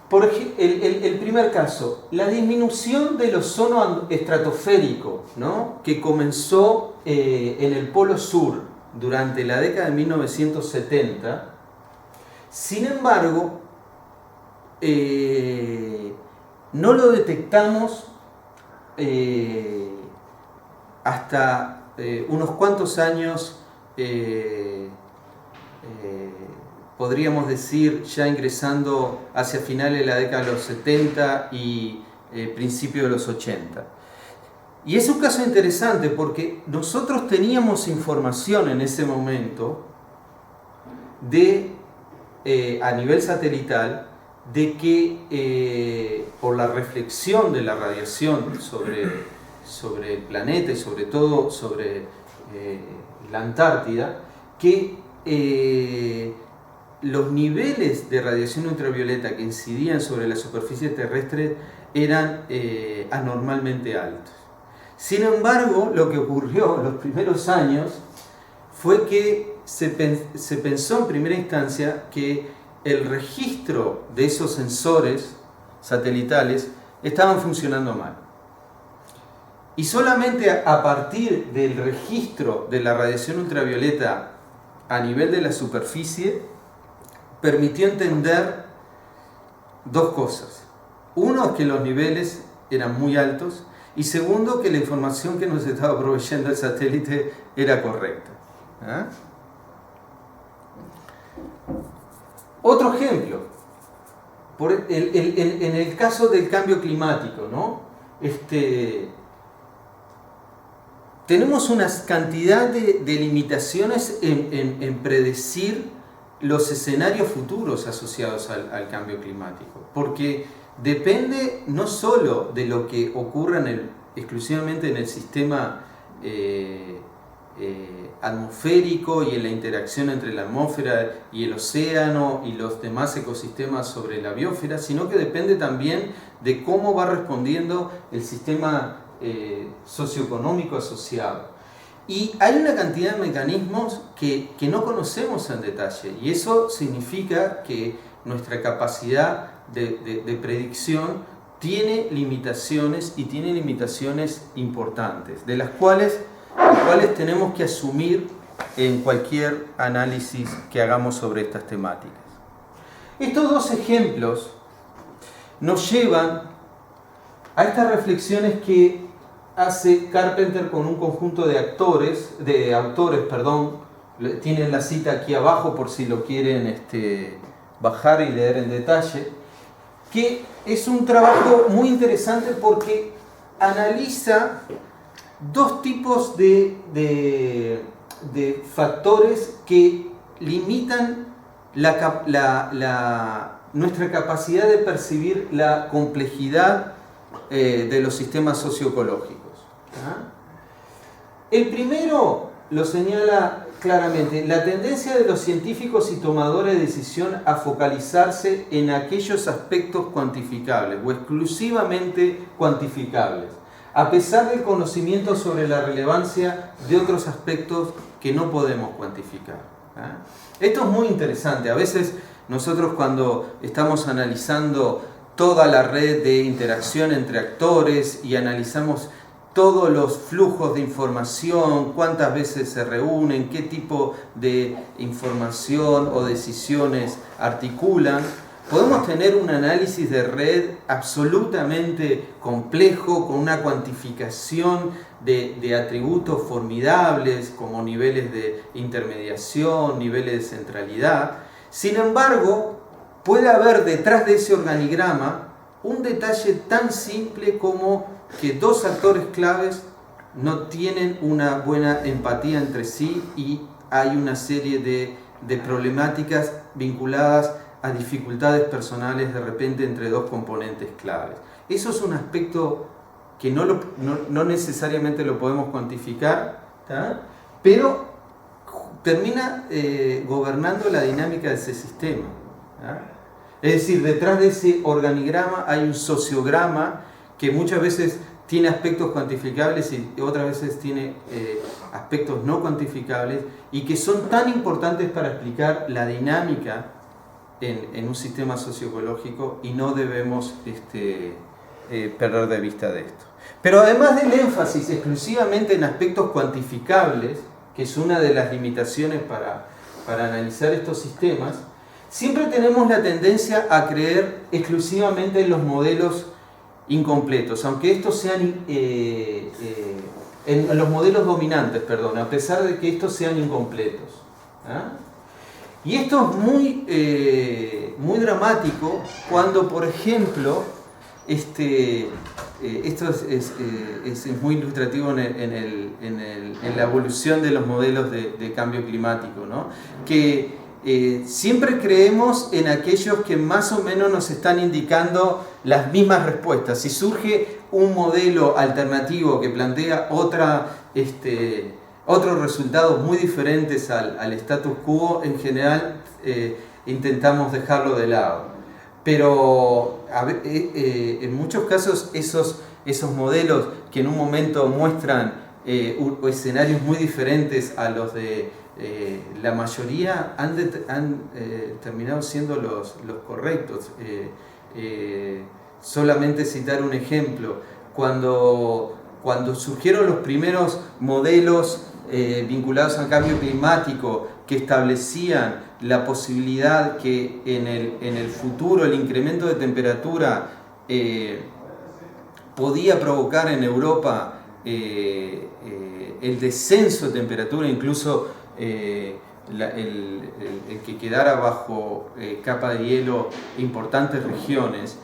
A: Por ejemplo, el primer caso, la disminución del ozono estratosférico, ¿no?, que comenzó en el Polo Sur durante la década de 1970. Sin embargo, no lo detectamos hasta unos cuantos años, podríamos decir, ya ingresando hacia finales de la década de los 70 y principios de los 80. Y es un caso interesante porque nosotros teníamos información en ese momento a nivel satelital, de que por la reflexión de la radiación sobre el planeta y sobre todo sobre la Antártida, que los niveles de radiación ultravioleta que incidían sobre la superficie terrestre eran anormalmente altos. Sin embargo, lo que ocurrió en los primeros años fue que se pensó en primera instancia que el registro de esos sensores satelitales estaban funcionando mal. Y solamente a partir del registro de la radiación ultravioleta a nivel de la superficie permitió entender dos cosas. Uno, es que los niveles eran muy altos, y segundo, que la información que nos estaba proveyendo el satélite era correcta. ¿Ah? Otro ejemplo, en el caso del cambio climático, ¿no? Tenemos una cantidad de limitaciones en predecir los escenarios futuros asociados al cambio climático, porque depende no solo de lo que ocurra exclusivamente en el sistema atmosférico y en la interacción entre la atmósfera y el océano y los demás ecosistemas sobre la biosfera, sino que depende también de cómo va respondiendo el sistema socioeconómico asociado. Y hay una cantidad de mecanismos que no conocemos en detalle, y eso significa que nuestra capacidad de predicción tiene limitaciones, y tiene limitaciones importantes, de las cuales tenemos que asumir en cualquier análisis que hagamos sobre estas temáticas. Estos dos ejemplos nos llevan a estas reflexiones que hace Carpenter con un conjunto de autores. Tienen la cita aquí abajo por si lo quieren bajar y leer en detalle, que es un trabajo muy interesante porque analiza dos tipos de factores que limitan nuestra capacidad de percibir la complejidad de los sistemas socioecológicos. ¿Ah? El primero lo señala claramente: la tendencia de los científicos y tomadores de decisión a focalizarse en aquellos aspectos cuantificables o exclusivamente cuantificables, a pesar del conocimiento sobre la relevancia de otros aspectos que no podemos cuantificar. ¿Ah? Esto es muy interesante. A veces nosotros, cuando estamos analizando toda la red de interacción entre actores y analizamos todos los flujos de información, cuántas veces se reúnen, qué tipo de información o decisiones articulan, podemos tener un análisis de red absolutamente complejo, con una cuantificación de atributos formidables como niveles de intermediación, niveles de centralidad. Sin embargo, puede haber detrás de ese organigrama un detalle tan simple como que dos actores claves no tienen una buena empatía entre sí, y hay una serie de problemáticas vinculadas a dificultades personales de repente entre dos componentes claves. Eso es un aspecto que no necesariamente lo podemos cuantificar, ¿tá? Pero termina gobernando la dinámica de ese sistema. Es decir, detrás de ese organigrama hay un sociograma que muchas veces tiene aspectos cuantificables y otras veces tiene aspectos no cuantificables y que son tan importantes para explicar la dinámica en un sistema socioecológico y no debemos perder de vista de esto. Pero además del énfasis exclusivamente en aspectos cuantificables, que es una de las limitaciones para analizar estos sistemas, siempre tenemos la tendencia a creer exclusivamente en los modelos incompletos, aunque estos sean en los modelos dominantes, perdón, a pesar de que estos sean incompletos. Y esto es muy dramático cuando, por ejemplo, esto es muy ilustrativo en la evolución de los modelos de cambio climático, ¿no? Que siempre creemos en aquellos que más o menos nos están indicando las mismas respuestas. Si surge un modelo alternativo que plantea otros resultados muy diferentes al status quo, en general intentamos dejarlo de lado. Pero en muchos casos esos modelos que en un momento muestran escenarios muy diferentes a los de la mayoría han terminado siendo los correctos. Solamente citar un ejemplo, cuando surgieron los primeros modelos vinculados al cambio climático que establecían la posibilidad que en el futuro el incremento de temperatura podía provocar en Europa el descenso de temperatura, incluso el que quedara bajo capa de hielo importantes regiones,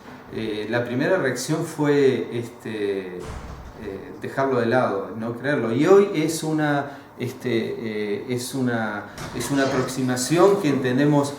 A: la primera reacción fue dejarlo de lado, no creerlo. Y hoy es una aproximación que entendemos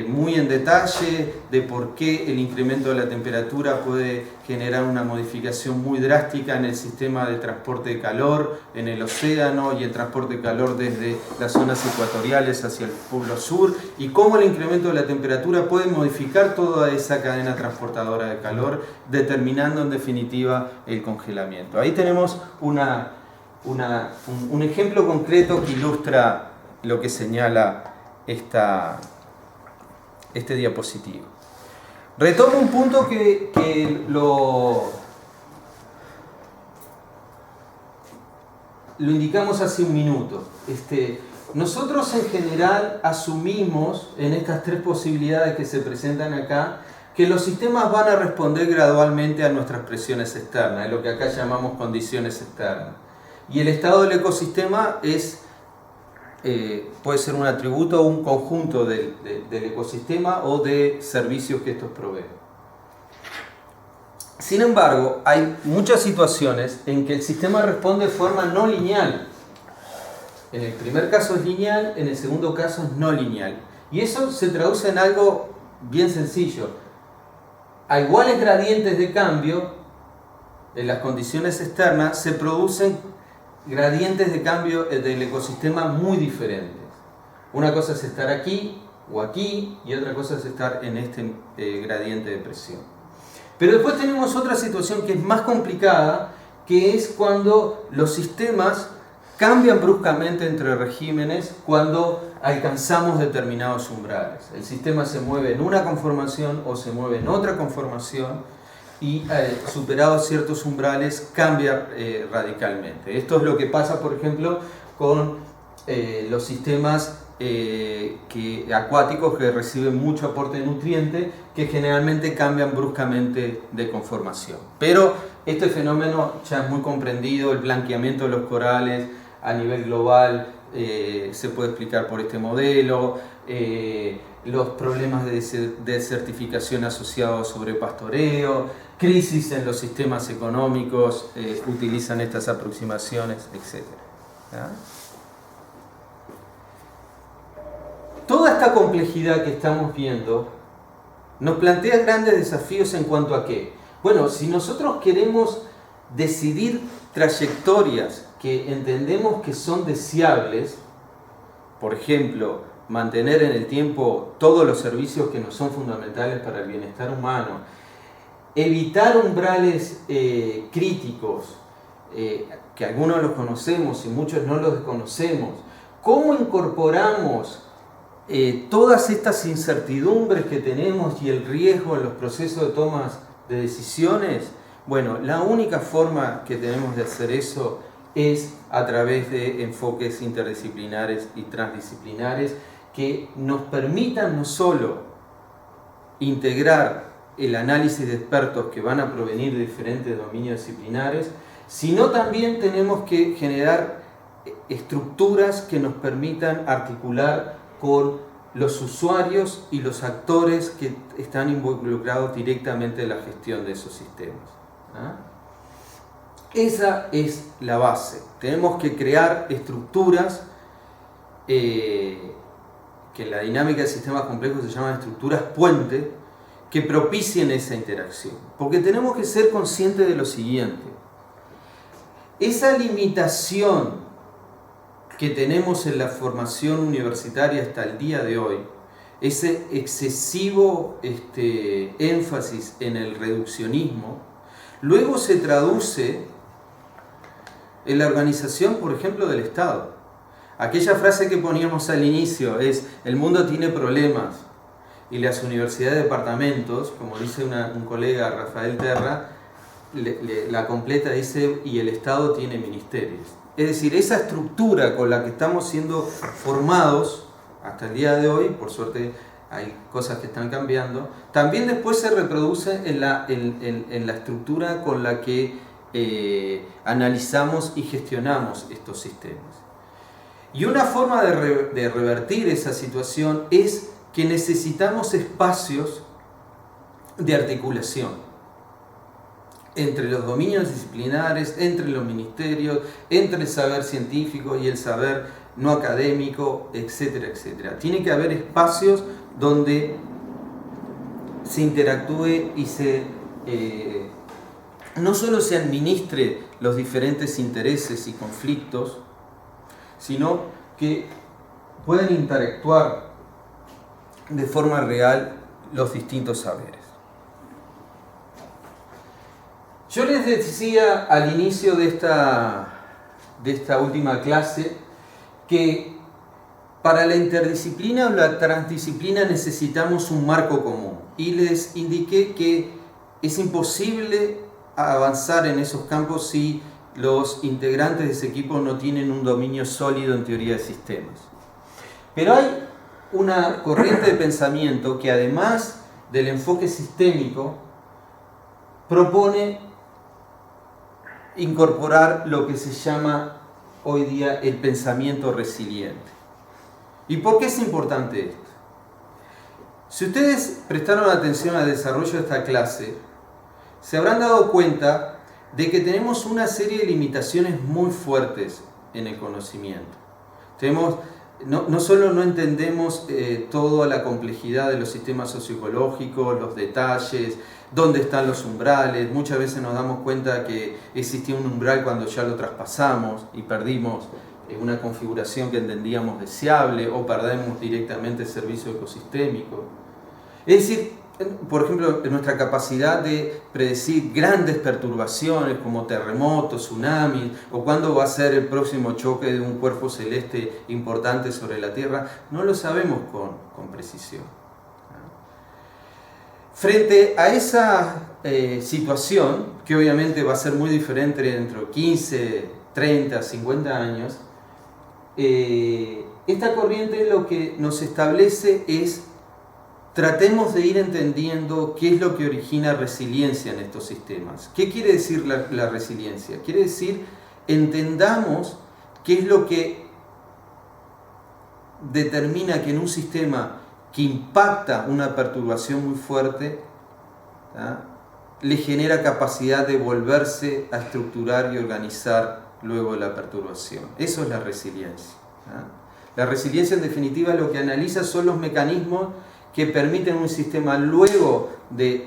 A: muy en detalle de por qué el incremento de la temperatura puede generar una modificación muy drástica en el sistema de transporte de calor en el océano y el transporte de calor desde las zonas ecuatoriales hacia el polo sur, y cómo el incremento de la temperatura puede modificar toda esa cadena transportadora de calor, determinando en definitiva el congelamiento. Ahí tenemos un ejemplo concreto que ilustra lo que señala este diapositivo. Retomo un punto que lo indicamos hace un minuto. Nosotros en general asumimos en estas tres posibilidades que se presentan acá que los sistemas van a responder gradualmente a nuestras presiones externas, es lo que acá llamamos condiciones externas. Y el estado del ecosistema puede ser un atributo o un conjunto del ecosistema o de servicios que estos proveen. Sin embargo, hay muchas situaciones en que el sistema responde de forma no lineal. En el primer caso es lineal, en el segundo caso es no lineal. Y eso se traduce en algo bien sencillo. A iguales gradientes de cambio, en las condiciones externas se producen gradientes de cambio del ecosistema muy diferentes. Una cosa es estar aquí o aquí y otra cosa es estar en este gradiente de presión. Pero después tenemos otra situación que es más complicada, que es cuando los sistemas cambian bruscamente entre regímenes cuando alcanzamos determinados umbrales. El sistema se mueve en una conformación o se mueve en otra conformación y superados ciertos umbrales cambia radicalmente. Esto es lo que pasa, por ejemplo, con los sistemas acuáticos que reciben mucho aporte de nutriente, que generalmente cambian bruscamente de conformación. Pero este fenómeno ya es muy comprendido, el blanqueamiento de los corales a nivel global se puede explicar por este modelo, los problemas de desertificación asociados a sobrepastoreo, crisis en los sistemas económicos utilizan estas aproximaciones, etc. Toda esta complejidad que estamos viendo nos plantea grandes desafíos en cuanto a qué. Bueno, si nosotros queremos decidir trayectorias que entendemos que son deseables, por ejemplo, mantener en el tiempo todos los servicios que nos son fundamentales para el bienestar humano, evitar umbrales críticos, que algunos los conocemos y muchos no los desconocemos. ¿Cómo incorporamos todas estas incertidumbres que tenemos y el riesgo en los procesos de tomas de decisiones? Bueno, la única forma que tenemos de hacer eso es a través de enfoques interdisciplinares y transdisciplinares que nos permitan no solo integrar el análisis de expertos que van a provenir de diferentes dominios disciplinares, sino también tenemos que generar estructuras que nos permitan articular con los usuarios y los actores que están involucrados directamente en la gestión de esos sistemas. Esa es la base. Tenemos que crear estructuras que en la dinámica de sistemas complejos se llaman estructuras puente, que propicien esa interacción. Porque tenemos que ser conscientes de lo siguiente: esa limitación que tenemos en la formación universitaria hasta el día de hoy, ese excesivo énfasis en el reduccionismo, luego se traduce en la organización, por ejemplo, del Estado. Aquella frase que poníamos al inicio es: el mundo tiene problemas y las universidades departamentos, como dice un colega, Rafael Terra, la completa, dice: y el Estado tiene ministerios. Es decir, esa estructura con la que estamos siendo formados hasta el día de hoy, por suerte hay cosas que están cambiando, también después se reproduce en la estructura con la que analizamos y gestionamos estos sistemas. Y una forma de revertir esa situación es que necesitamos espacios de articulación entre los dominios disciplinares, entre los ministerios, entre el saber científico y el saber no académico, etcétera, etcétera. Tiene que haber espacios donde se interactúe y no solo se administre los diferentes intereses y conflictos, sino que puedan interactuar de forma real los distintos saberes. Yo les decía al inicio de esta última clase que para la interdisciplina o la transdisciplina necesitamos un marco común, y les indiqué que es imposible avanzar en esos campos si los integrantes de ese equipo no tienen un dominio sólido en teoría de sistemas. Pero hay una corriente de pensamiento que, además del enfoque sistémico, propone incorporar lo que se llama hoy día el pensamiento resiliente. ¿Y por qué es importante esto? Si ustedes prestaron atención al desarrollo de esta clase, se habrán dado cuenta de que tenemos una serie de limitaciones muy fuertes en el conocimiento. No solo no entendemos toda la complejidad de los sistemas socioecológicos, los detalles, dónde están los umbrales. Muchas veces nos damos cuenta que existía un umbral cuando ya lo traspasamos y perdimos una configuración que entendíamos deseable, o perdemos directamente el servicio ecosistémico. Es decir, por ejemplo, nuestra capacidad de predecir grandes perturbaciones como terremotos, tsunamis, o cuándo va a ser el próximo choque de un cuerpo celeste importante sobre la Tierra, no lo sabemos con precisión. Frente a esa situación, que obviamente va a ser muy diferente dentro de 15, 30, 50 años, esta corriente lo que nos establece es: tratemos de ir entendiendo qué es lo que origina resiliencia en estos sistemas. ¿Qué quiere decir la resiliencia? Quiere decir, entendamos qué es lo que determina que en un sistema que impacta una perturbación muy fuerte, le genera capacidad de volverse a estructurar y organizar luego de la perturbación. Eso es la resiliencia. La resiliencia, en definitiva, lo que analiza son los mecanismos que permiten un sistema, luego del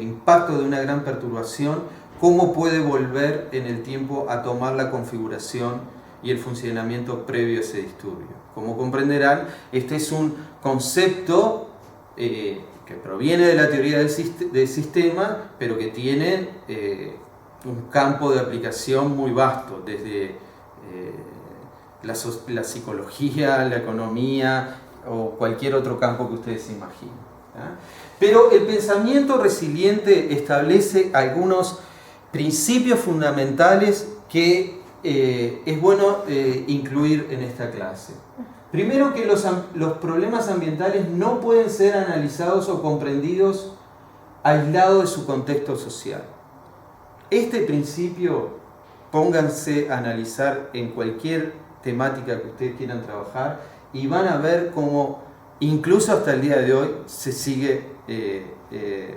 A: impacto de una gran perturbación, cómo puede volver en el tiempo a tomar la configuración y el funcionamiento previo a ese disturbio. Como comprenderán, este es un concepto que proviene de la teoría del sistema, pero que tiene un campo de aplicación muy vasto, desde la psicología, la economía o cualquier otro campo que ustedes imaginen. Pero el pensamiento resiliente establece algunos principios fundamentales que es bueno incluir en esta clase. Primero, que los problemas ambientales no pueden ser analizados o comprendidos aislados de su contexto social. Este principio, pónganse a analizar en cualquier temática que ustedes quieran trabajar y van a ver cómo incluso hasta el día de hoy se sigue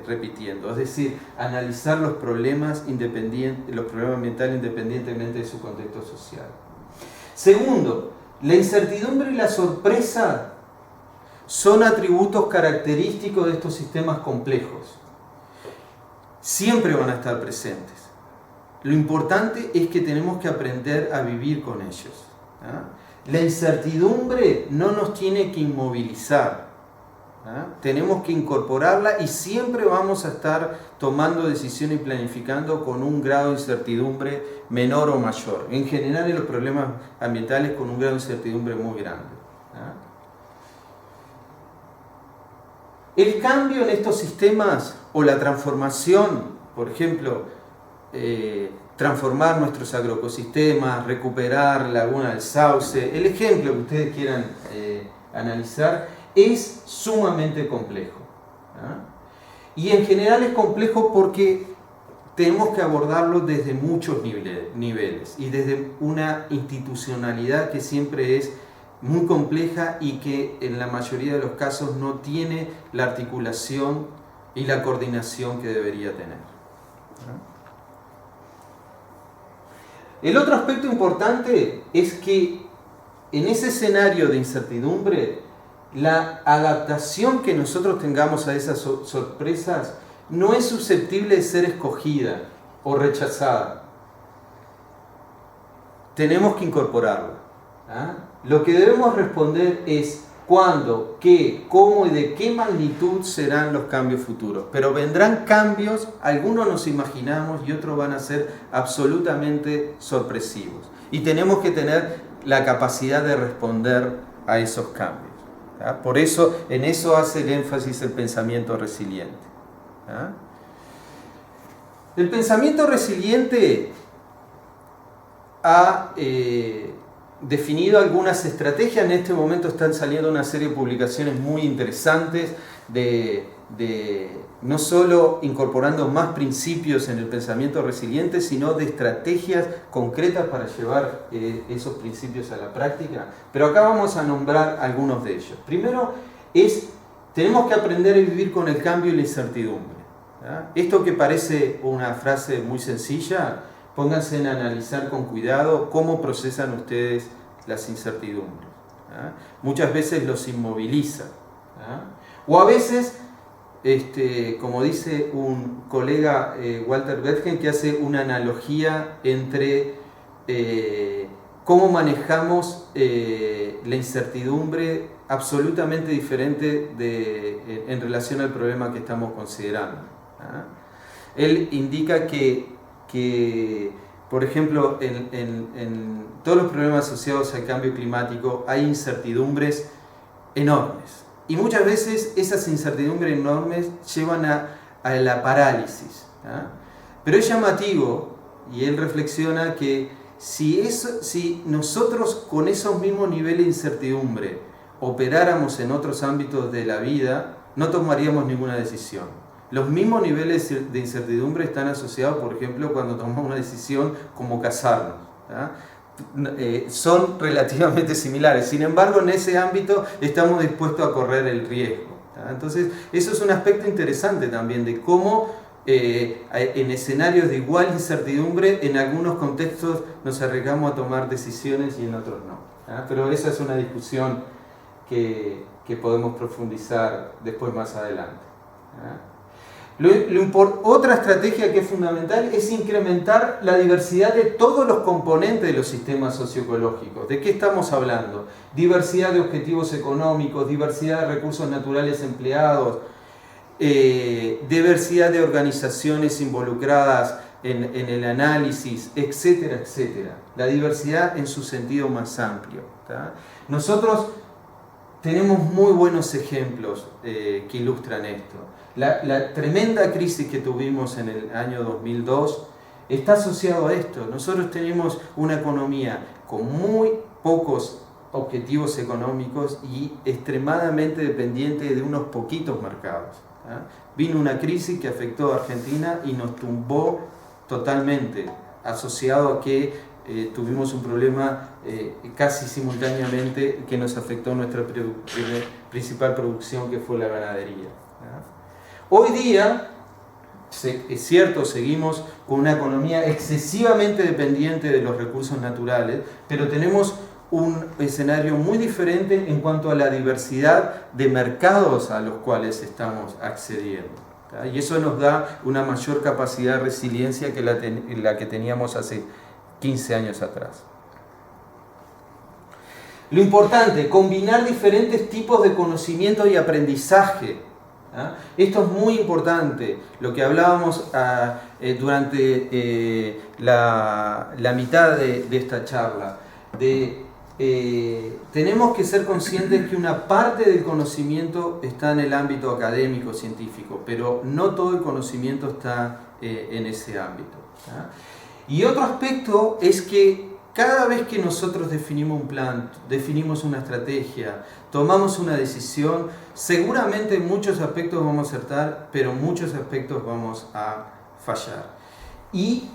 A: repitiendo. Es decir, analizar los problemas ambientales independientemente de su contexto social. Segundo, la incertidumbre y la sorpresa son atributos característicos de estos sistemas complejos. Siempre van a estar presentes. Lo importante es que tenemos que aprender a vivir con ellos. La incertidumbre no nos tiene que inmovilizar. Tenemos que incorporarla y siempre vamos a estar tomando decisiones y planificando con un grado de incertidumbre menor o mayor. En general, en los problemas ambientales con un grado de incertidumbre muy grande. El cambio en estos sistemas o la transformación, por ejemplo, transformar nuestros agroecosistemas, recuperar Laguna del Sauce, el ejemplo que ustedes quieran analizar, es sumamente complejo. Y en general es complejo porque tenemos que abordarlo desde muchos niveles y desde una institucionalidad que siempre es muy compleja y que en la mayoría de los casos no tiene la articulación y la coordinación que debería tener. El otro aspecto importante es que en ese escenario de incertidumbre, la adaptación que nosotros tengamos a esas sorpresas no es susceptible de ser escogida o rechazada. Tenemos que incorporarla. Lo que debemos responder es cuándo, qué, cómo y de qué magnitud serán los cambios futuros. Pero vendrán cambios, algunos nos imaginamos y otros van a ser absolutamente sorpresivos. Y tenemos que tener la capacidad de responder a esos cambios. Por eso, en eso hace el énfasis el pensamiento resiliente. El pensamiento resiliente ha definido algunas estrategias. En este momento están saliendo una serie de publicaciones muy interesantes de no solo incorporando más principios en el pensamiento resiliente, sino de estrategias concretas para llevar esos principios a la práctica. Pero acá vamos a nombrar algunos de ellos. Primero tenemos que aprender a vivir con el cambio y la incertidumbre. Esto que parece una frase muy sencilla, pónganse a analizar con cuidado cómo procesan ustedes las incertidumbres. Muchas veces los inmoviliza. O a veces, como dice un colega, Walter Benjamin, que hace una analogía entre cómo manejamos la incertidumbre absolutamente diferente en relación al problema que estamos considerando. Él indica que, por ejemplo, en todos los problemas asociados al cambio climático hay incertidumbres enormes. Y muchas veces esas incertidumbres enormes llevan a la parálisis. Pero es llamativo, y él reflexiona que si nosotros con esos mismos niveles de incertidumbre operáramos en otros ámbitos de la vida, no tomaríamos ninguna decisión. Los mismos niveles de incertidumbre están asociados, por ejemplo, cuando tomamos una decisión como casarnos. Son relativamente similares. Sin embargo, en ese ámbito estamos dispuestos a correr el riesgo. Entonces, eso es un aspecto interesante también de cómo en escenarios de igual incertidumbre, en algunos contextos nos arriesgamos a tomar decisiones y en otros no. Pero esa es una discusión que podemos profundizar después más adelante. Otra estrategia que es fundamental es incrementar la diversidad de todos los componentes de los sistemas socioecológicos. ¿De qué estamos hablando? Diversidad de objetivos económicos, diversidad de recursos naturales empleados, diversidad de organizaciones involucradas en el análisis, etcétera, etcétera. La diversidad en su sentido más amplio. ¿Tá? Nosotros tenemos muy buenos ejemplos que ilustran esto. La tremenda crisis que tuvimos en el año 2002 está asociado a esto. Nosotros tenemos una economía con muy pocos objetivos económicos y extremadamente dependiente de unos poquitos mercados. Vino una crisis que afectó a Argentina y nos tumbó totalmente, asociado a que tuvimos un problema casi simultáneamente que nos afectó nuestra principal producción, que fue la ganadería. Hoy día, es cierto, seguimos con una economía excesivamente dependiente de los recursos naturales, pero tenemos un escenario muy diferente en cuanto a la diversidad de mercados a los cuales estamos accediendo. Y eso nos da una mayor capacidad de resiliencia que la que teníamos hace 15 años atrás. Lo importante, combinar diferentes tipos de conocimiento y aprendizaje. Esto es muy importante, lo que hablábamos durante la mitad de esta charla. Tenemos que ser conscientes que una parte del conocimiento está en el ámbito académico, científico, pero no todo el conocimiento está en ese ámbito. Y otro aspecto es que cada vez que nosotros definimos un plan, definimos una estrategia, tomamos una decisión, seguramente en muchos aspectos vamos a acertar, pero en muchos aspectos vamos a fallar. Y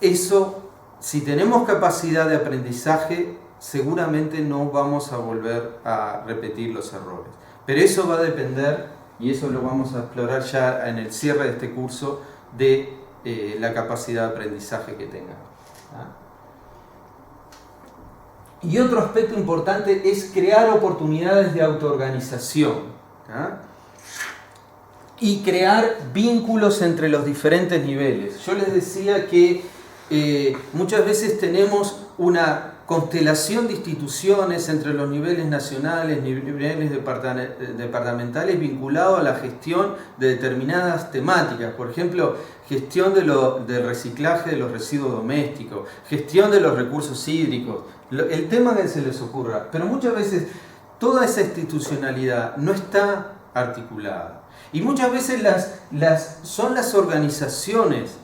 A: eso, si tenemos capacidad de aprendizaje, seguramente no vamos a volver a repetir los errores. Pero eso va a depender, y eso lo vamos a explorar ya en el cierre de este curso, de la capacidad de aprendizaje que tengan. Y otro aspecto importante es crear oportunidades de autoorganización y crear vínculos entre los diferentes niveles. Yo les decía que muchas veces tenemos una constelación de instituciones entre los niveles nacionales, niveles departamentales vinculados a la gestión de determinadas temáticas. Por ejemplo, gestión del reciclaje de los residuos domésticos, gestión de los recursos hídricos, el tema que se les ocurra. Pero muchas veces toda esa institucionalidad no está articulada. Y muchas veces son las organizaciones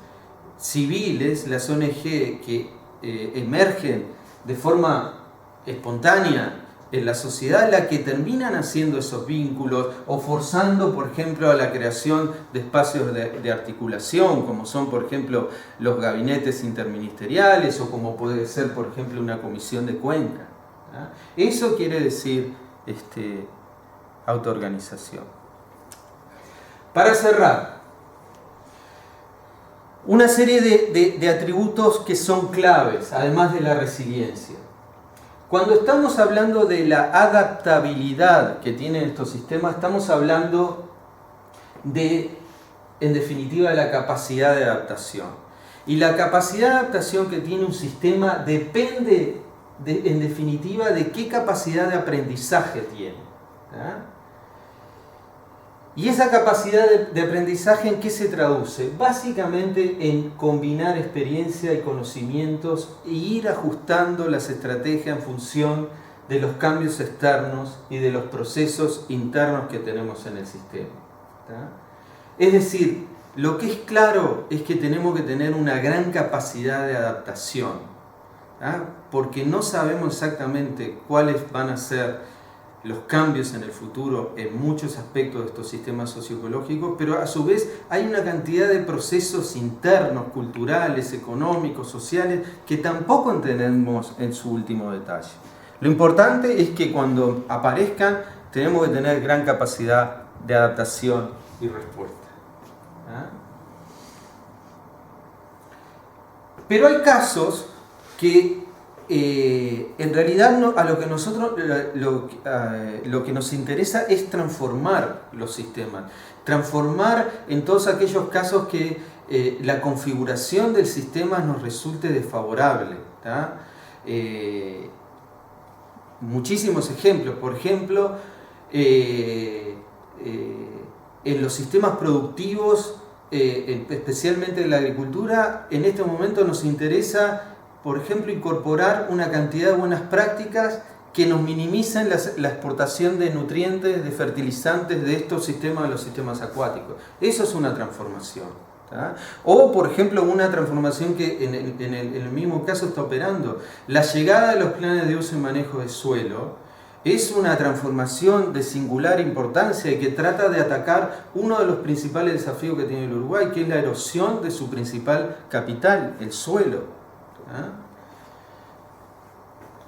A: civiles, las ONG, que emergen de forma espontánea en la sociedad, la que terminan haciendo esos vínculos o forzando, por ejemplo, a la creación de espacios de articulación, como son, por ejemplo, los gabinetes interministeriales o como puede ser, por ejemplo, una comisión de cuenca. Eso quiere decir autoorganización. Para cerrar, una serie de atributos que son claves, además de la resiliencia. Cuando estamos hablando de la adaptabilidad que tienen estos sistemas, estamos hablando en definitiva, de la capacidad de adaptación. Y la capacidad de adaptación que tiene un sistema depende, en definitiva, de qué capacidad de aprendizaje tiene. Y esa capacidad de aprendizaje, ¿en qué se traduce? Básicamente en combinar experiencia y conocimientos e ir ajustando las estrategias en función de los cambios externos y de los procesos internos que tenemos en el sistema. Es decir, lo que es claro es que tenemos que tener una gran capacidad de adaptación, porque no sabemos exactamente cuáles van a ser los cambios en el futuro en muchos aspectos de estos sistemas socioecológicos, pero a su vez hay una cantidad de procesos internos, culturales, económicos, sociales, que tampoco entendemos en su último detalle. Lo importante es que cuando aparezcan tenemos que tener gran capacidad de adaptación y respuesta. Pero hay casos que en realidad a lo que nosotros lo que nos interesa es transformar los sistemas, transformar en todos aquellos casos que la configuración del sistema nos resulte desfavorable. Muchísimos ejemplos, por ejemplo, en los sistemas productivos, especialmente en la agricultura, en este momento nos interesa, por ejemplo, incorporar una cantidad de buenas prácticas que nos minimicen la exportación de nutrientes, de fertilizantes de estos sistemas a los sistemas acuáticos. Eso es una transformación. O, por ejemplo, una transformación que en el mismo caso está operando. La llegada de los planes de uso y manejo de suelo es una transformación de singular importancia y que trata de atacar uno de los principales desafíos que tiene el Uruguay, que es la erosión de su principal capital, el suelo.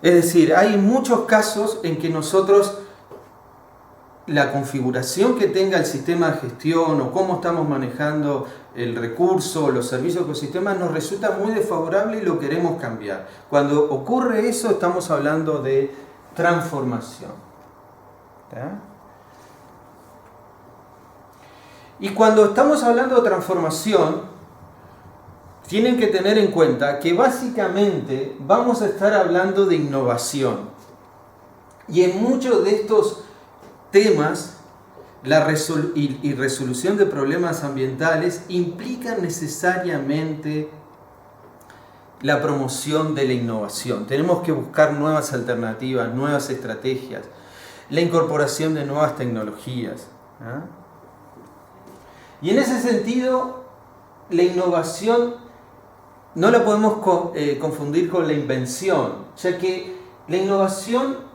A: Es decir, hay muchos casos en que nosotros, la configuración que tenga el sistema de gestión o cómo estamos manejando el recurso, los servicios ecosistemas, nos resulta muy desfavorable y lo queremos cambiar. Cuando ocurre eso, estamos hablando de transformación. Y cuando estamos hablando de transformación, tienen que tener en cuenta que básicamente vamos a estar hablando de innovación. Y en muchos de estos temas, la resolución de problemas ambientales implica necesariamente la promoción de la innovación. Tenemos que buscar nuevas alternativas, nuevas estrategias, la incorporación de nuevas tecnologías. Y en ese sentido, la innovación no la podemos confundir con la invención, ya que la innovación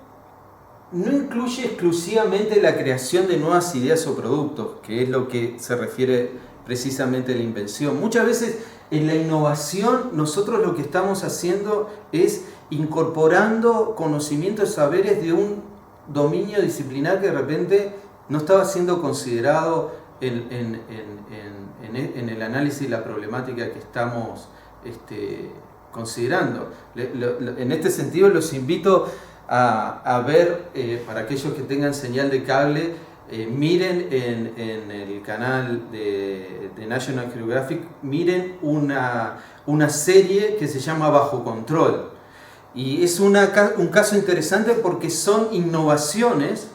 A: no incluye exclusivamente la creación de nuevas ideas o productos, que es lo que se refiere precisamente a la invención. Muchas veces en la innovación nosotros lo que estamos haciendo es incorporando conocimientos, saberes de un dominio disciplinar que de repente no estaba siendo considerado en el análisis de la problemática que estamos considerando. En este sentido los invito a ver, para aquellos que tengan señal de cable, miren en el canal de National Geographic, miren una serie que se llama Bajo Control. Y es un caso interesante porque son innovaciones,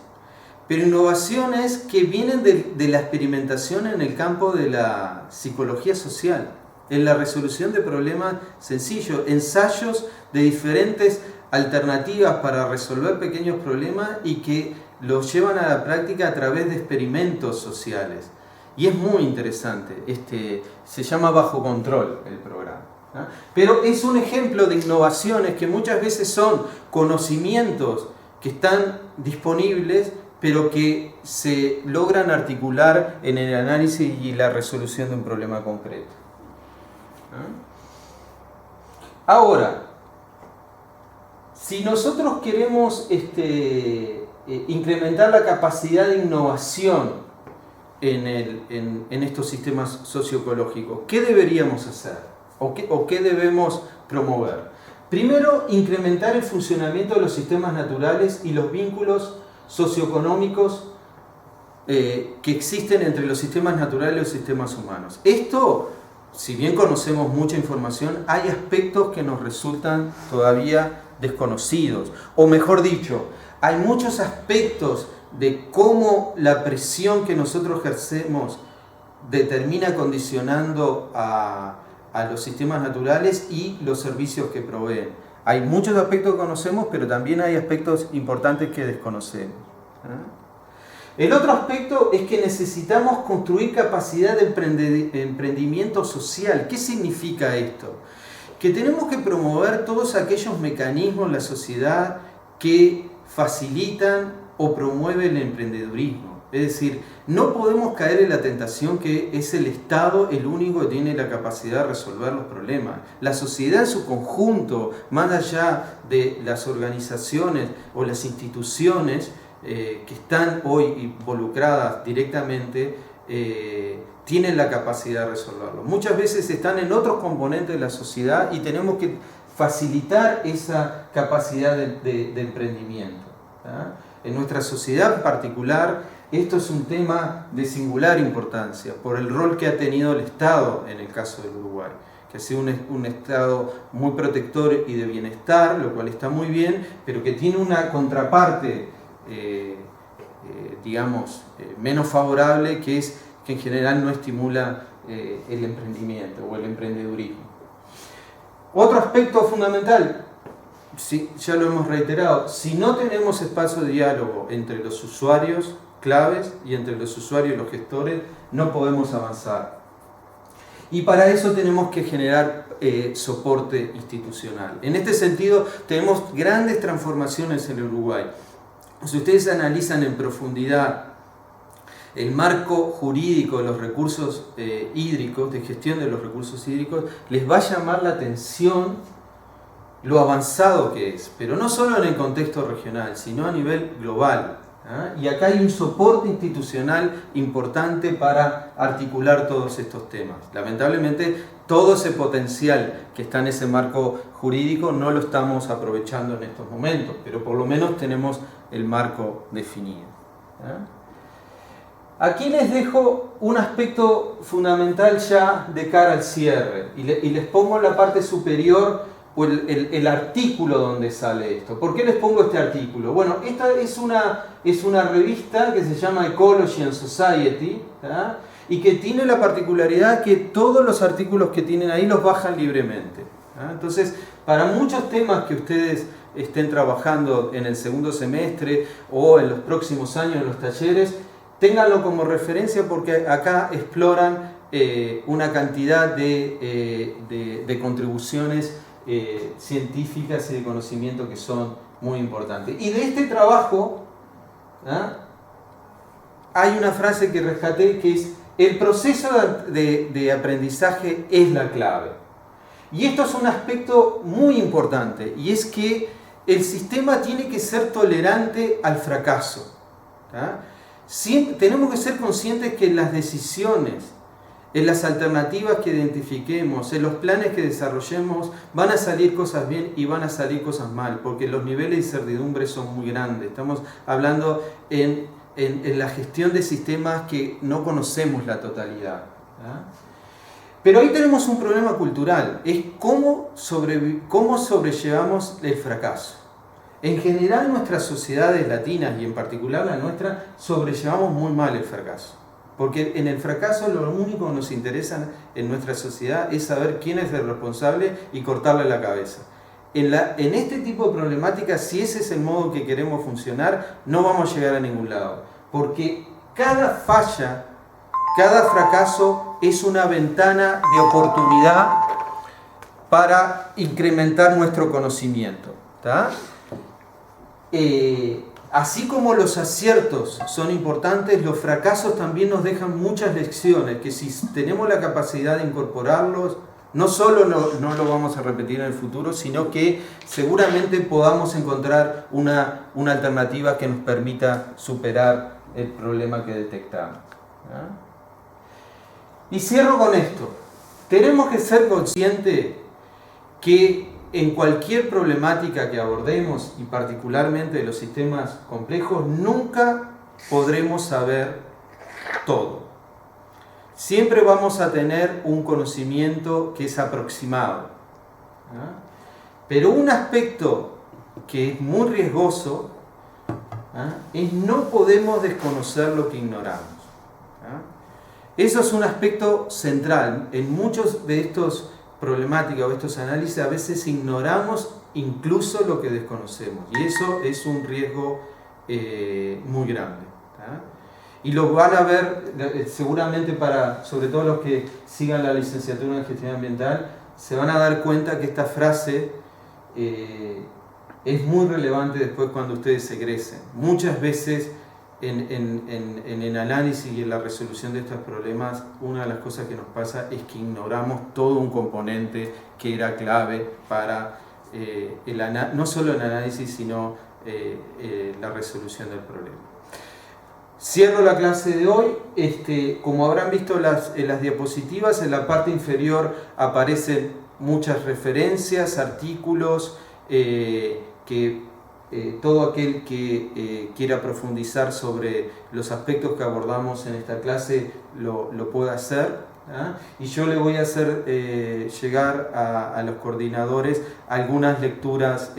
A: pero innovaciones que vienen de la experimentación en el campo de la psicología social, en la resolución de problemas sencillos, ensayos de diferentes alternativas para resolver pequeños problemas y que los llevan a la práctica a través de experimentos sociales. Y es muy interesante, se llama Bajo Control el programa. Pero es un ejemplo de innovaciones que muchas veces son conocimientos que están disponibles, pero que se logran articular en el análisis y la resolución de un problema concreto. Ahora, si nosotros queremos incrementar la capacidad de innovación en estos sistemas socioecológicos, ¿qué deberíamos hacer? ¿O qué debemos promover? Primero, incrementar el funcionamiento de los sistemas naturales y los vínculos socioeconómicos que existen entre los sistemas naturales y los sistemas humanos. Esto, si bien conocemos mucha información, hay aspectos que nos resultan todavía desconocidos. O mejor dicho, hay muchos aspectos de cómo la presión que nosotros ejercemos determina condicionando a los sistemas naturales y los servicios que proveen. Hay muchos aspectos que conocemos, pero también hay aspectos importantes que desconocemos. El otro aspecto es que necesitamos construir capacidad de emprendimiento social. ¿Qué significa esto? Que tenemos que promover todos aquellos mecanismos en la sociedad que facilitan o promueven el emprendedurismo. Es decir, no podemos caer en la tentación que es el Estado el único que tiene la capacidad de resolver los problemas. La sociedad en su conjunto, más allá de las organizaciones o las instituciones que están hoy involucradas directamente, tienen la capacidad de resolverlo. Muchas veces están en otros componentes de la sociedad y tenemos que facilitar esa capacidad de emprendimiento. En nuestra sociedad en particular, esto es un tema de singular importancia por el rol que ha tenido el Estado en el caso del Uruguay, que ha sido un Estado muy protector y de bienestar, lo cual está muy bien, pero que tiene una contraparte, digamos, menos favorable, que es que en general no estimula el emprendimiento o el emprendedurismo. Otro aspecto fundamental, sí, ya lo hemos reiterado, si no tenemos espacio de diálogo entre los usuarios claves y entre los usuarios y los gestores, no podemos avanzar. Y para eso tenemos que generar soporte institucional. En este sentido, tenemos grandes transformaciones en el Uruguay. Si ustedes analizan en profundidad el marco jurídico de los recursos hídricos, de gestión de los recursos hídricos, les va a llamar la atención lo avanzado que es, pero no solo en el contexto regional, sino a nivel global. Y acá hay un soporte institucional importante para articular todos estos temas. Lamentablemente, todo ese potencial que está en ese marco jurídico no lo estamos aprovechando en estos momentos, pero por lo menos tenemos el marco definido. Aquí les dejo un aspecto fundamental ya de cara al cierre, y les pongo en la parte superior el artículo donde sale esto. ¿Por qué les pongo este artículo? Bueno, esta es una revista que se llama Ecology and Society, ¿tá? Y que tiene la particularidad que todos los artículos que tienen ahí los bajan libremente, ¿tá? Entonces, para muchos temas que ustedes estén trabajando en el segundo semestre o en los próximos años en los talleres, ténganlo como referencia porque acá exploran una cantidad de contribuciones científicas y de conocimiento que son muy importantes. Y de este trabajo hay una frase que rescaté que es: el proceso de aprendizaje es la clave. Y esto es un aspecto muy importante, y es que el sistema tiene que ser tolerante al fracaso. Tenemos que ser conscientes que las decisiones, en las alternativas que identifiquemos, en los planes que desarrollemos, van a salir cosas bien y van a salir cosas mal, porque los niveles de incertidumbre son muy grandes. Estamos hablando en la gestión de sistemas que no conocemos la totalidad. Pero ahí tenemos un problema cultural, es cómo sobrellevamos el fracaso. En general, nuestras sociedades latinas, y en particular la nuestra, sobrellevamos muy mal el fracaso. Porque en el fracaso lo único que nos interesa en nuestra sociedad es saber quién es el responsable y cortarle la cabeza. En este tipo de problemáticas, si ese es el modo que queremos funcionar, no vamos a llegar a ningún lado. Porque cada falla, cada fracaso es una ventana de oportunidad para incrementar nuestro conocimiento. ¿Tá? Así como los aciertos son importantes, los fracasos también nos dejan muchas lecciones que si tenemos la capacidad de incorporarlos, no solo no lo vamos a repetir en el futuro, sino que seguramente podamos encontrar una alternativa que nos permita superar el problema que detectamos. Y cierro con esto. Tenemos que ser conscientes que en cualquier problemática que abordemos, y particularmente de los sistemas complejos, nunca podremos saber todo. Siempre vamos a tener un conocimiento que es aproximado. Pero un aspecto que es muy riesgoso es no podemos desconocer lo que ignoramos. Eso es un aspecto central. En muchos de estos problemática o estos análisis a veces ignoramos incluso lo que desconocemos, y eso es un riesgo muy grande. Y lo van a ver seguramente, sobre todo los que sigan la licenciatura en gestión ambiental, se van a dar cuenta que esta frase es muy relevante después cuando ustedes egresen. Muchas veces en el análisis y en la resolución de estos problemas, una de las cosas que nos pasa es que ignoramos todo un componente que era clave para no solo el análisis, sino la resolución del problema. Cierro la clase de hoy. Como habrán visto en las diapositivas, en la parte inferior aparecen muchas referencias, artículos que todo aquel que quiera profundizar sobre los aspectos que abordamos en esta clase lo pueda hacer, ¿ah? Y yo le voy a hacer llegar a los coordinadores algunas lecturas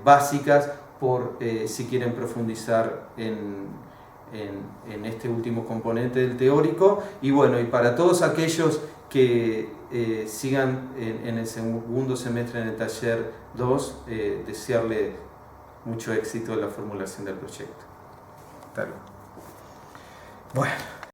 A: básicas por si quieren profundizar en este último componente del teórico. Y bueno, y para todos aquellos que sigan en el segundo semestre en el taller 2, desearle mucho éxito en la formulación del proyecto. Hasta luego. Bueno.